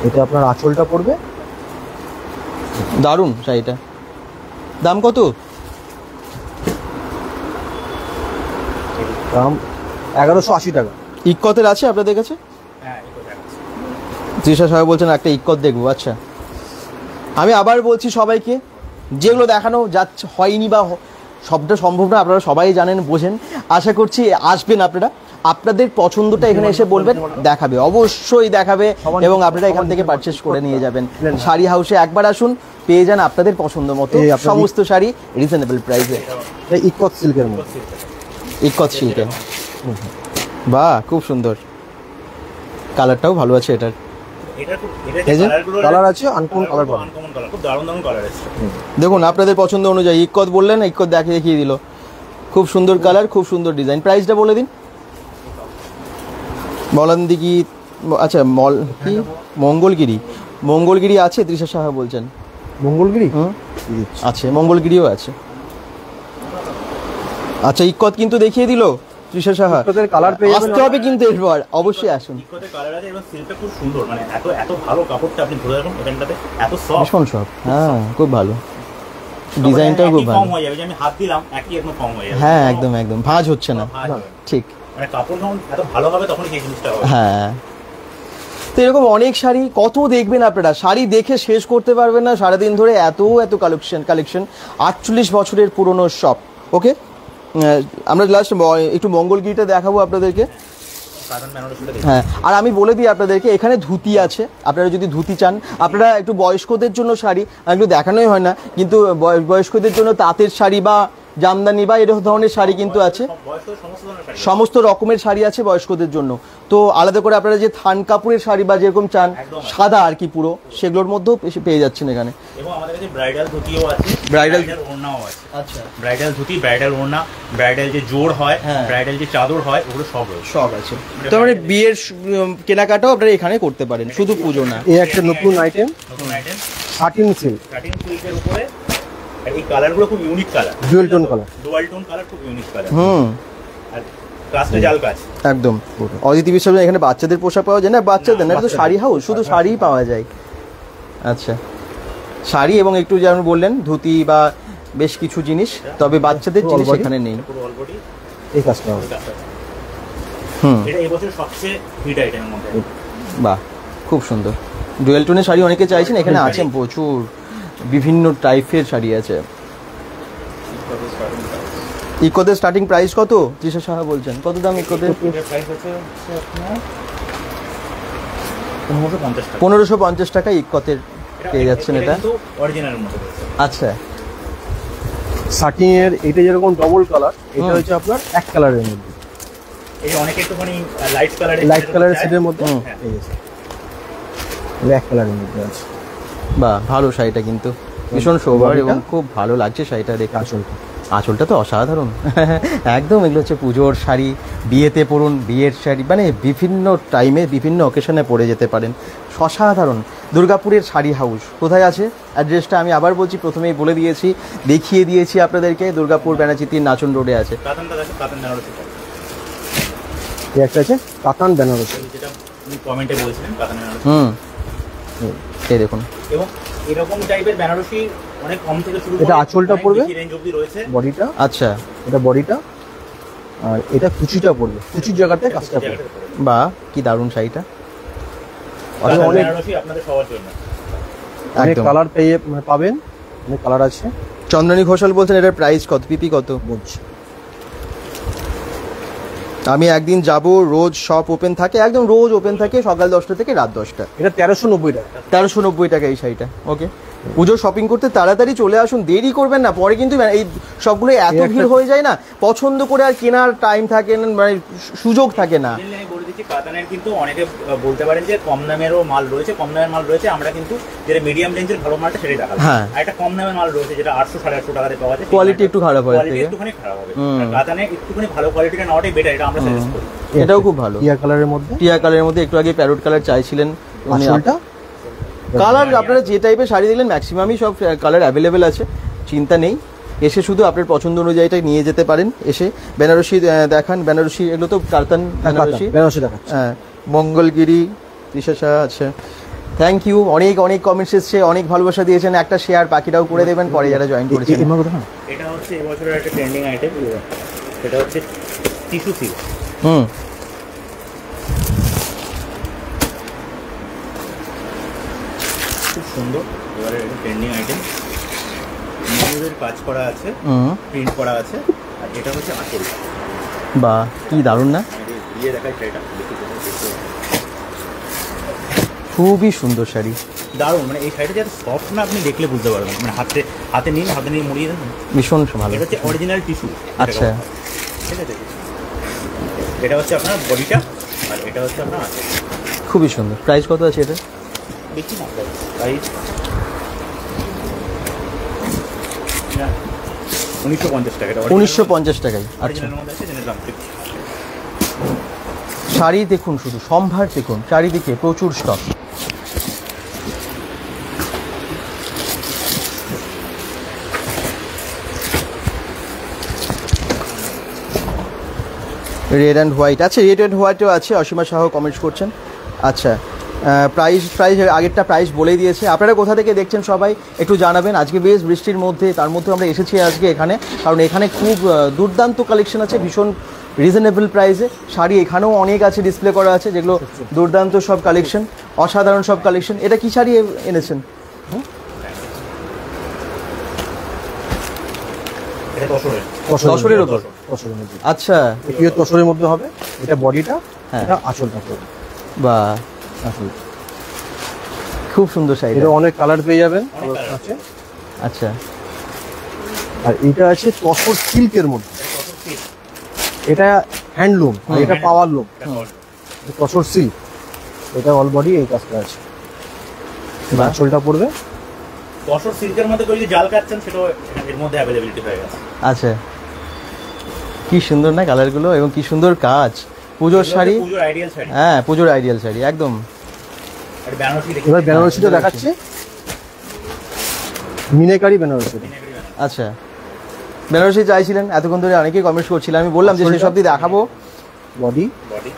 এটা আপনার আঁচলটা পড়বে, দারুণ শাড়িটা। দাম কত? দাম 1180 টাকা। ইক্কতের আছে আপনাদের কাছে? তৃষা সাহেব বলছেন একটা ইক্কত দেখবো। আচ্ছা, আমি আবার বলছি সবাইকে, যেগুলো দেখানো যাচ্ছে হয়নি বা সবটা সম্ভব না, আপনারা সবাই জানেন, বোঝেন। আশা করছি আসবেন আপনারা, আপনাদের পছন্দটা এখানে এসে বলবেন, দেখাবে, অবশ্যই দেখাবে, এবং আপনারা এখান থেকে পারচেস করে নিয়ে যাবেন। শাড়ি হাউসে একবার আসুন, পেয়ে যান আপনাদের পছন্দ মতো সমস্ত শাড়ি রিজনেবল প্রাইসে। ইক্কত সিল্কের মধ্যে, ইক্কত সিল্কে, বাহ খুব সুন্দর, কালারটাও ভালো আছে এটার। কালার আছে, আনকমন কালার পাবেন, খুব দারুণ দারুণ কালার আছে। দেখুন আপনাদের পছন্দ অনুযায়ী। ইক্কত বললেন, ইক্কত দেখিয়ে দিল, খুব সুন্দর কালার, খুব সুন্দর ডিজাইন। প্রাইসটা বলে দিন। মলান্দিকি, আচ্ছা কি মঙ্গলগিরি আছে? তৃষা সাহা বলছেন মঙ্গলগিরি আছে, মঙ্গলগিরিও আছে। আচ্ছা, ইক্কত কিন্তু দেখিয়ে দিল তৃষা সাহা। কালার পেয়ে আসতে হবে কিন্তু এরপর, অবশ্যই আসুন। ইক্কতের কালার আছে এবং সিল্কটা খুব সুন্দর, মানে এত ভালো কাপড়টা আপনি ধরে রাখুন এখানটাতে, এত সফট, ভীষণ সফট। হ্যাঁ, খুব ভালো ডিজাইনটাও খুব ভালো। কম হয়ে যাবে, যে আমি হাত দিলাম একই একদম কম হয়ে যাবে। হ্যাঁ, একদম ভাঁজ হচ্ছে না, ঠিক। মানে কাপড় যখন এত ভালো হবে তখন এই জিনিসটা হবে। হ্যাঁ, তো এরকম অনেক শাড়ি কত দেখবেন আপনারা, শাড়ি দেখে শেষ করতে পারবেন না সারাদিন ধরে, এত কালেকশন। 48 বছরের পুরনো শপ। ওকে, আমরা লাস্ট একটু মঙ্গলগিরিটা দেখাবো আপনাদেরকে। হ্যাঁ, আর আমি বলে দিই আপনাদেরকে, এখানে ধুতি আছে, আপনারা যদি ধুতি চান। আপনারা একটু বয়স্কদের জন্য শাড়ি এগুলো দেখানোই হয় না, কিন্তু বয়স্কদের জন্য তাঁতের শাড়ি বা জামদানি বা এরকম ধরনের শাড়ি কিন্তু আছে, সমস্ত রকমের শাড়ি আছে বয়স্কদের জন্য। তো আলাদা করে আপনারা যে থান কাপড়ের শাড়ি বা যেরকম চান সাদা আর কি পুরো, সেগুলোর মধ্যেও পেয়ে যাচ্ছেন এখানে। এবং আমাদের কাছে ব্রাইডাল ধুতিও আছে, ব্রাইডাল ওড়নাও আছে। আচ্ছা, ব্রাইডাল ধুতি, ব্রাইডাল ওড়না, ব্রাইডাল যে জোড় হয়, ব্রাইডাল যে চাদর হয়, ওগুলো সব আছে। তো মানে বিয়ের কেনাকাটাও আপনারা এখানে করতে পারেন, শুধু পুজো না। এই একটা নতুন আইটেম, শাটিন সিল্ক। শাটিন সিল্কের উপরে আর এই কালারগুলো খুব unique colour, dual tone colour, dual tone colour, খুব ইউনিক কালার। আর কাজটা জাল কাজ একদম। অদিতি বিশ্বনাথ এখানে বাচ্চাদের পোশাক পাওয়া যায় না? বাচ্চাদের না, এটা তো শাড়ি হাউস, শুধু শাড়িই পাওয়া যায়। আচ্ছা, শাড়ি এবং একটু যেমন বললেন ধুতি বা বেশ কিছু জিনিস, তবে বাচ্চাদের জিনিস এখানে নেই। পুরো অলরেডি এই কাজটা হবে। এটা এই বছর সবচেয়ে হিট আইটেমের মধ্যে। বাহ, খুব সুন্দর। ডুয়েল টোনের শাড়ি অনেকে চাইছেন, এখানে আছে প্রচুর বিভিন্ন টাইপের শাড়ি আছে। ইকোদের স্টার্টিং প্রাইস কত? তৃষা সাহা বলছেন কত দাম ইকোদের? প্রাইস হচ্ছে আপনার 1550 টাকা ইকোতের পেয়ে যাচ্ছেন। এটা অরিজিনালের মধ্যে রয়েছে। আচ্ছা, সাটিং এর এটা যেরকম ডবল কালার, এটা হচ্ছে আপনার এক কালারের মধ্যে। এই অনেকে একটুখানি লাইট কালারের সেটের মধ্যে হ্যাঁ। এই আছে, এক কালারের মধ্যে আছে। বাহ, ভালো শাড়িটা কিন্তু ভীষণ সোবার এবং খুব ভালো লাগছে শাড়িটা দেখে। আঁচলটা, আঁচলটা তো অসাধারণ। একদম এগুলো হচ্ছে পুজোর শাড়ি, বিয়েতে পরুন, বিয়ের শাড়ি, মানে বিভিন্ন টাইমে বিভিন্ন অকেশনে পরে যেতে পারেন। অসাধারণ। দুর্গাপুরের শাড়ি হাউস কোথায় আছে? অ্যাড্রেসটা আমি আবার বলছি, প্রথমেই বলে দিয়েছি, দেখিয়ে দিয়েছি আপনাদেরকে। দুর্গাপুর ব্যানার্জি 3 নাচন রোডে আছে। কাতানটা দেখো, কাতান বেনারসি পাবে। এই একটা আছে কাতান বেনারসি, যেটা আপনি কমেন্টে বলছিলেন কাতান বেনারসি। এই দেখুন, এবং এরকম টাইপের বেনারসি অনেক কম থেকে শুরু করে এটা আঁচলটা পড়বে, রেঞ্জ অবধি রয়েছে। বডিটা, আচ্ছা, এটা বডিটা, আর এটা কুচিটা পড়বে, কুচির জায়গাতে কাজটা পড়বে। বাহ, কি দারুণ শাড়িটা। কাতান অনেক বেনারসি আপনাদের সবার জন্য। অনেক একদম। কালার পাবেন, অনেক কালার আছে। চন্দ্রানী ঘোষাল বলছেন এটার প্রাইস কত, পিপি কত? বলছি আমি একদিন যাব, রোজ শপ ওপেন থাকে, একদম রোজ ওপেন থাকে সকাল 10টা থেকে রাত 10টা। এটা 1390 টাকা। 1390 টাকা এই শাড়িটা। ওকে, পুজো শপিং করতে তাড়াতাড়ি চলে আসুন, দেরি করবেন না, পরে কিন্তু এই সবগুলো এত ভিড় হয়ে যায় না, পছন্দ করে আর কেনার টাইম থাকে না, মানে সুযোগ থাকে না। আমি বলে দিচ্ছি, কাতানের কিন্তু অনেকে বলতে পারেন যে কম দামেরও মাল রয়েছে, কম দামের মাল রয়েছে। আমরা কিন্তু যেটা মিডিয়াম রেঞ্জের ভালো মালটা সেটাই দেখাবো। হ্যাঁ। আর একটা কম দামের মাল রয়েছে যেটা 800 850 টাকাতে পাওয়া যায়, কোয়ালিটি একটু খারাপ হয়, কোয়ালিটি একটুখানি খারাপ হবে। কাতানে একটুখানি ভালো কোয়ালিটিটা নেওয়াটাই বেটার, এটা আমরা সাজেস্ট করি। এটাও খুব ভালো। টিয়া কালারের মধ্যে, টিয়া কালারের মধ্যে একটু আগে প্যারোট কালার চাইছিলেন। আঁচলটা কালার আপনারা যে টাইপের শাড়ি দিলেন ম্যাক্সিমামই সব কালার অ্যাভেলেবেল আছে, চিন্তা নেই। এসে শুধু আপনার পছন্দ অনুযায়ীটা নিয়ে যেতে পারেন। এসে বেনারসি দেখান, বেনারসি এগুলো তো কাতান বেনারসি, বেনারসি দেখাচ্ছে। হ্যাঁ, মঙ্গলগিরি, তৃষা। আচ্ছা, থ্যাংক ইউ। অনেক অনেক কমেন্টস এসছে, অনেক ভালোবাসা দিয়েছেন। একটা শেয়ার বাকিটাও করে দেবেন পরে যারা জয়েন করেছেন। এটা হচ্ছে এবছরের একটা ট্রেন্ডিং আইটেম, সেটা হচ্ছে টিস্যু সিল্ক। খুব সুন্দর, এবারে এটা ট্রেন্ডিং আইটেম, ময়ূরের কাজ করা আছে, প্রিন্ট করা আছে। আর এটা হচ্ছে আঁচল। বাহ, কি দারুণ না, দিয়ে দেখাই শাড়িটা, খুবই সুন্দর শাড়ি, দারুণ। মানে এই শাড়িটা যাতে সফট না, আপনি দেখলে বুঝতে পারবেন। মানে হাতে নিয়ে মুড়িয়ে দেন, ভীষণ ভালো। এটা হচ্ছে অরিজিনাল টিস্যু। আচ্ছা, ঠিক আছে, এটা হচ্ছে আপনার বডিটা, আর এটা হচ্ছে আপনার আঁচল। খুবই সুন্দর। প্রাইস কত আছে এটা? দেখি না প্রাইস 1950 টাকা। 1950 টাকায়। আচ্ছা, অরিজিনালের মধ্যে আছে, জেনে দাম ঠিক। শাড়ি দেখুন, শুধু সম্ভার দেখুন, চারিদিকে প্রচুর স্টক। রেড অ্যান্ড হোয়াইট আছে, রেড অ্যান্ড হোয়াইটও আছে। অসীমা সাহ কমেন্টস করছেন। আচ্ছা, প্রাইস আগেরটা প্রাইস বলেই দিয়েছে। আপনারা কোথা থেকে দেখছেন সবাই একটু জানাবেন। আজকে বেশ বৃষ্টির মধ্যে, তার মধ্যে আমরা এসেছি আজকে এখানে, কারণ এখানে খুব দুর্দান্ত কালেকশন আছে, ভীষণ রিজনেবল প্রাইসে। শাড়ি এখানেও অনেক আছে, ডিসপ্লে করা আছে, যেগুলো দুর্দান্ত সব কালেকশন, অসাধারণ সব কালেকশন। এটা কি শাড়ি এনেছেন? তসরের ওপর। আচ্ছা, তসরের মধ্যে হবে। এটা বডিটা, হ্যাঁ, এটা আঁচলটা পড়বে। বা আসল, খুব সুন্দর শাড়ি। এটা অনেক কালার পেয়ে যাবেন। আচ্ছা, আর এটা আছে তসর সিল্কের মধ্যে, এটা হ্যান্ডলুম, আর এটা পাওয়ার লুম। তসর সিল্ক, এটা অল বডি এই কাজটা আছে। আঁচলটা পড়বে। তসর সিল্কের মধ্যে যদি জাল কাটছেন, সেটাও এর মধ্যে অ্যাভেলেবিলিটি হয়ে গেছে। আচ্ছা, কি সুন্দর না কালারগুলো, এবং কি সুন্দর কাজ। পুজোর শাড়ি, পুজোর আইডিয়াল শাড়ি। হ্যাঁ, পুজোর আইডিয়াল শাড়ি একদম। আর বেনারসি দেখি, এবার বেনারসিটা দেখাচ্ছে, মিনাকারি বেনারসি। মিনাকারি বেনারসি। আচ্ছা, বেনারসি চাইছিলেন এতক্ষণ ধরে, অনেকেই কমেন্টস করছিলেন, আমি বললাম যে সেই সব দিয়ে দেখাবো। বডি বডি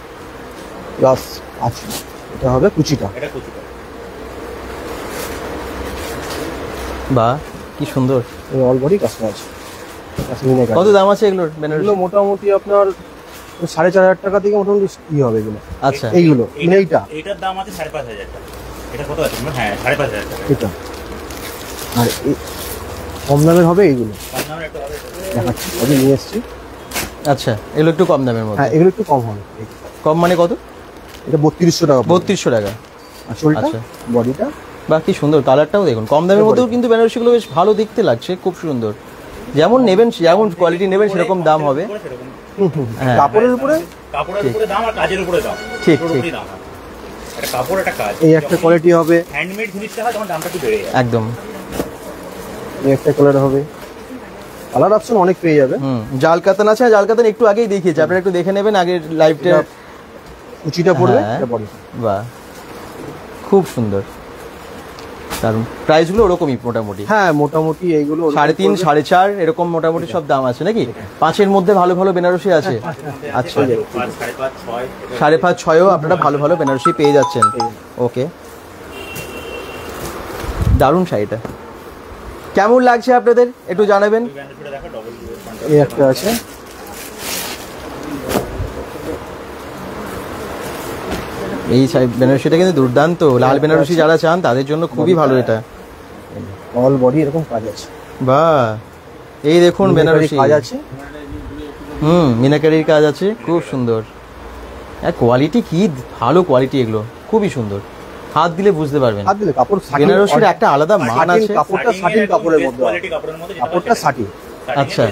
প্লাস আছে, এটা হবে কুচিটা। এটা কুচিটা। বাহ কি সুন্দর। অল বডি কাস্টমার আছে। কত দাম আছে এগুলোর বেনারসি? এগুলো মোটামুটি আপনার 4,500 টাকা থেকে মোটামুটি ই হবে এগুলো। আচ্ছা, এইগুলো মানে এইটার দাম আছে 5,500 টাকা। এটা কত আছে? হ্যাঁ 5,500 টাকা এটা। আর কম দামের হবে এইগুলো, কম দামের একটা হবে। দেখাচ্ছি, আমি নিয়ে এসেছি। আচ্ছা, এগুলো একটু কম দামের মধ্যে। হ্যাঁ এগুলো একটু কম হবে। কম মানে কত? এটা 3200 টাকা। 3200 টাকা। আসলটা আচ্ছা। বডিটা বাহ কি সুন্দর, কালারটাও দেখুন, কম দামের মধ্যেও কিন্তু বেনারসিগুলো বেশ ভালো দেখতে লাগছে, খুব সুন্দর। যেমন নেবেন, যেমন কোয়ালিটি নেবেন সেরকম দাম হবে। হ্যাঁ। কাপড়ের উপরে কাপড়ের উপরে দাম আর কাজের উপরে দাম। ঠিক, পুরোপুরি ঠিক। দাম হয়। এটা কাপড়, একটা কাজ। এই একটা কোয়ালিটি হবে, হ্যান্ডমেড জিনিসটা হয় তখন দামটা একটু বেড়ে যায়। একদম। এই একটা কালার হবে, কালার অপশন অনেক পেয়ে যাবে। জাল কাতান আছে, জাল কাতান একটু আগেই দেখিয়েছে, আপনারা একটু দেখে নেবেন আগের লাইভটা। কুচিটা পড়বে, হ্যাঁ। এটা বডি। বাহ খুব সুন্দর, কারণ প্রাইসগুলো ওরকমই মোটামুটি। হ্যাঁ মোটামুটি এইগুলো 3.5 4.5 এরকম মোটামুটি সব দাম আছে নাকি? 5-এর মধ্যে ভালো ভালো বেনারসি আছে। আচ্ছা, 5, 5.5, 6 5.5 6ও আপনারা ভালো ভালো বেনারসি পেয়ে যাচ্ছেন। ওকে, দারুণ শাড়িটা। কেমন লাগছে আপনাদের একটু জানাবেন। এই একটা আছে, এই বেনারসিটা কিন্তু দুর্দান্ত, লাল বেনারসি যারা চান তাদের জন্য খুবই ভালো এটা। অল বডি এরকম কাজ আছে। বাহ, এই দেখুন বেনারসি কাজ আছে। মিনাকারির কাজ আছে, খুব সুন্দর। কোয়ালিটি কি ভালো কোয়ালিটি, এগুলো খুবই সুন্দর, হাত দিলে বুঝতে পারবেন। হাত দিলে কাপড় বেনারসির একটা আলাদা মান আছে। কাপড়টা সাটিন কাপড়ের মধ্যে, কাপড়টা সাটিন। আচ্ছা,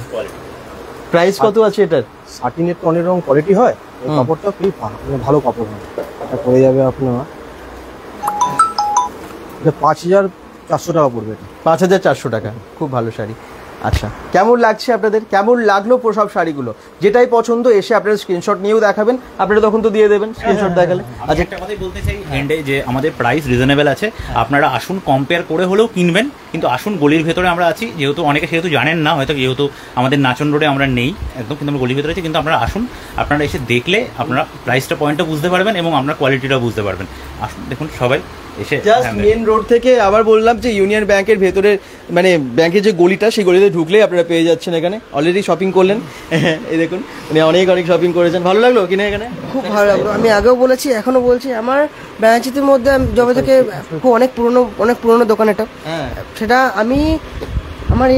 প্রাইস কত আছে এটার? সাটিনের তো অনেক রকম কোয়ালিটি হয়, এই কাপড়টা খুবই ভালো কাপড় হয়। এটা পড়ে যাবে আপনার, এটা 5,400 টাকা পড়বে। 5,400 টাকা, খুব ভালো শাড়ি। আচ্ছা, কেমন লাগছে আপনাদের, কেমন লাগলো সব শাড়িগুলো? যেটাই পছন্দ এসে আপনারা স্ক্রিনশট নিয়েও দেখাবেন, আপনারা তখন তো দিয়ে দেবেন স্ক্রিনশট দেখালে। আচ্ছা, একটা কথাই বলতে চাই এন্ডে, যে আমাদের প্রাইস রিজনেবল আছে, আপনারা আসুন কম্পেয়ার করে হলেও কিনবেন, কিন্তু আসুন গলির ভেতরে আমরা আছি, যেহেতু অনেকে সেহেতু জানেন না হয়তো, যেহেতু আমাদের নাচন রোডে আমরা নেই একদম, কিন্তু আমরা গলির ভেতরে আছি, কিন্তু আপনারা আসুন, আপনারা এসে দেখলে আপনারা প্রাইসটা পয়েন্টটা বুঝতে পারবেন এবং আপনার কোয়ালিটিটাও বুঝতে পারবেন। আসুন দেখুন সবাই এসে। জাস্ট মেন রোড থেকে আবার বললাম যে ইউনিয়ন ব্যাংকের ভেতরে, মানে ব্যাংকের যে গলিটা, সেই গলিতে ঢুকলেই আপনারা পেয়ে যাচ্ছেন। এখানে অলরেডি শপিং করলেন, এই দেখুন উনি অনেক অনেক শপিং করেছেন। ভালো লাগলো কিনে এখানে? খুব ভালো লাগলো। আমি আগেও বলেছি, এখনো বলছি, আমার বেনারসির মধ্যে যবে থেকে অনেক পুরনো দোকান এটা, সেটা আমি আমার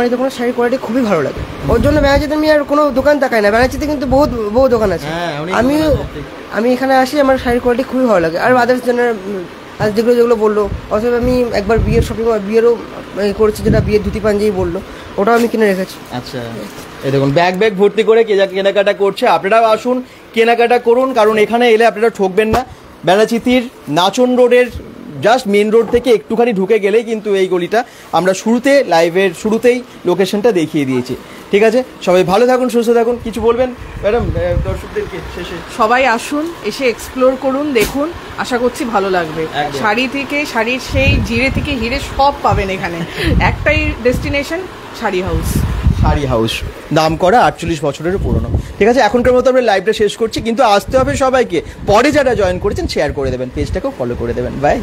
এই দোকানের শাড়ির কোয়ালিটি খুবই ভালো লাগে। ওর জন্য বেনারসিতে আমি আর কোনো দোকান তাকাই না, বেনারসিতে কিন্তু বহু দোকান আছে। আমি এখানে আসি, আমার শাড়ির কোয়ালিটি খুবই ভালো লাগে। আর আদার্স আর যেগুলো বললো, অথবা আমি একবার বিয়ের শপিং, বিয়েরও করেছি, যেটা বিয়ের ধুতি পাঞ্জাবি বললো, ওটাও আমি কিনে রেখেছি। আচ্ছা, এই দেখুন ব্যাগ ভর্তি করে কেনাকাটা করছে। আপনারাও আসুন, কেনাকাটা করুন, কারণ এখানে এলে আপনারা ঠকবেন না। বেনাচিতির নাচন রোডের জাস্ট মেন রোড থেকে একটুখানি ঢুকে গেলেই কিন্তু এই গলিটা, আমরা লাইভের শুরুতেই লোকেশনটা দেখিয়ে দিয়েছি। ঠিক আছে, সবাই ভালো থাকুন, সুস্থ থাকুন। কিছু বলবেন ম্যাডাম দর্শকদেরকে শেষে? সবাই আসুন, এসে এক্সপ্লোর করুন, দেখুন, আশা করছি ভালো লাগবে। শাড়ি থেকে, শাড়ির সেই জিরে থেকে হিরে সব পাবেন এখানে। একটাই destination, sari house. Sari house, দাম করা 48 বছরেরও পুরনো। ঠিক আছে, এখনকার মতো আমরা লাইভটা শেষ করছি, কিন্তু আসতে হবে সবাইকে। পরে যারা জয়েন করেছেন শেয়ার করে দেবেন, পেজটাকেও ফলো করে দেবেন। বাই।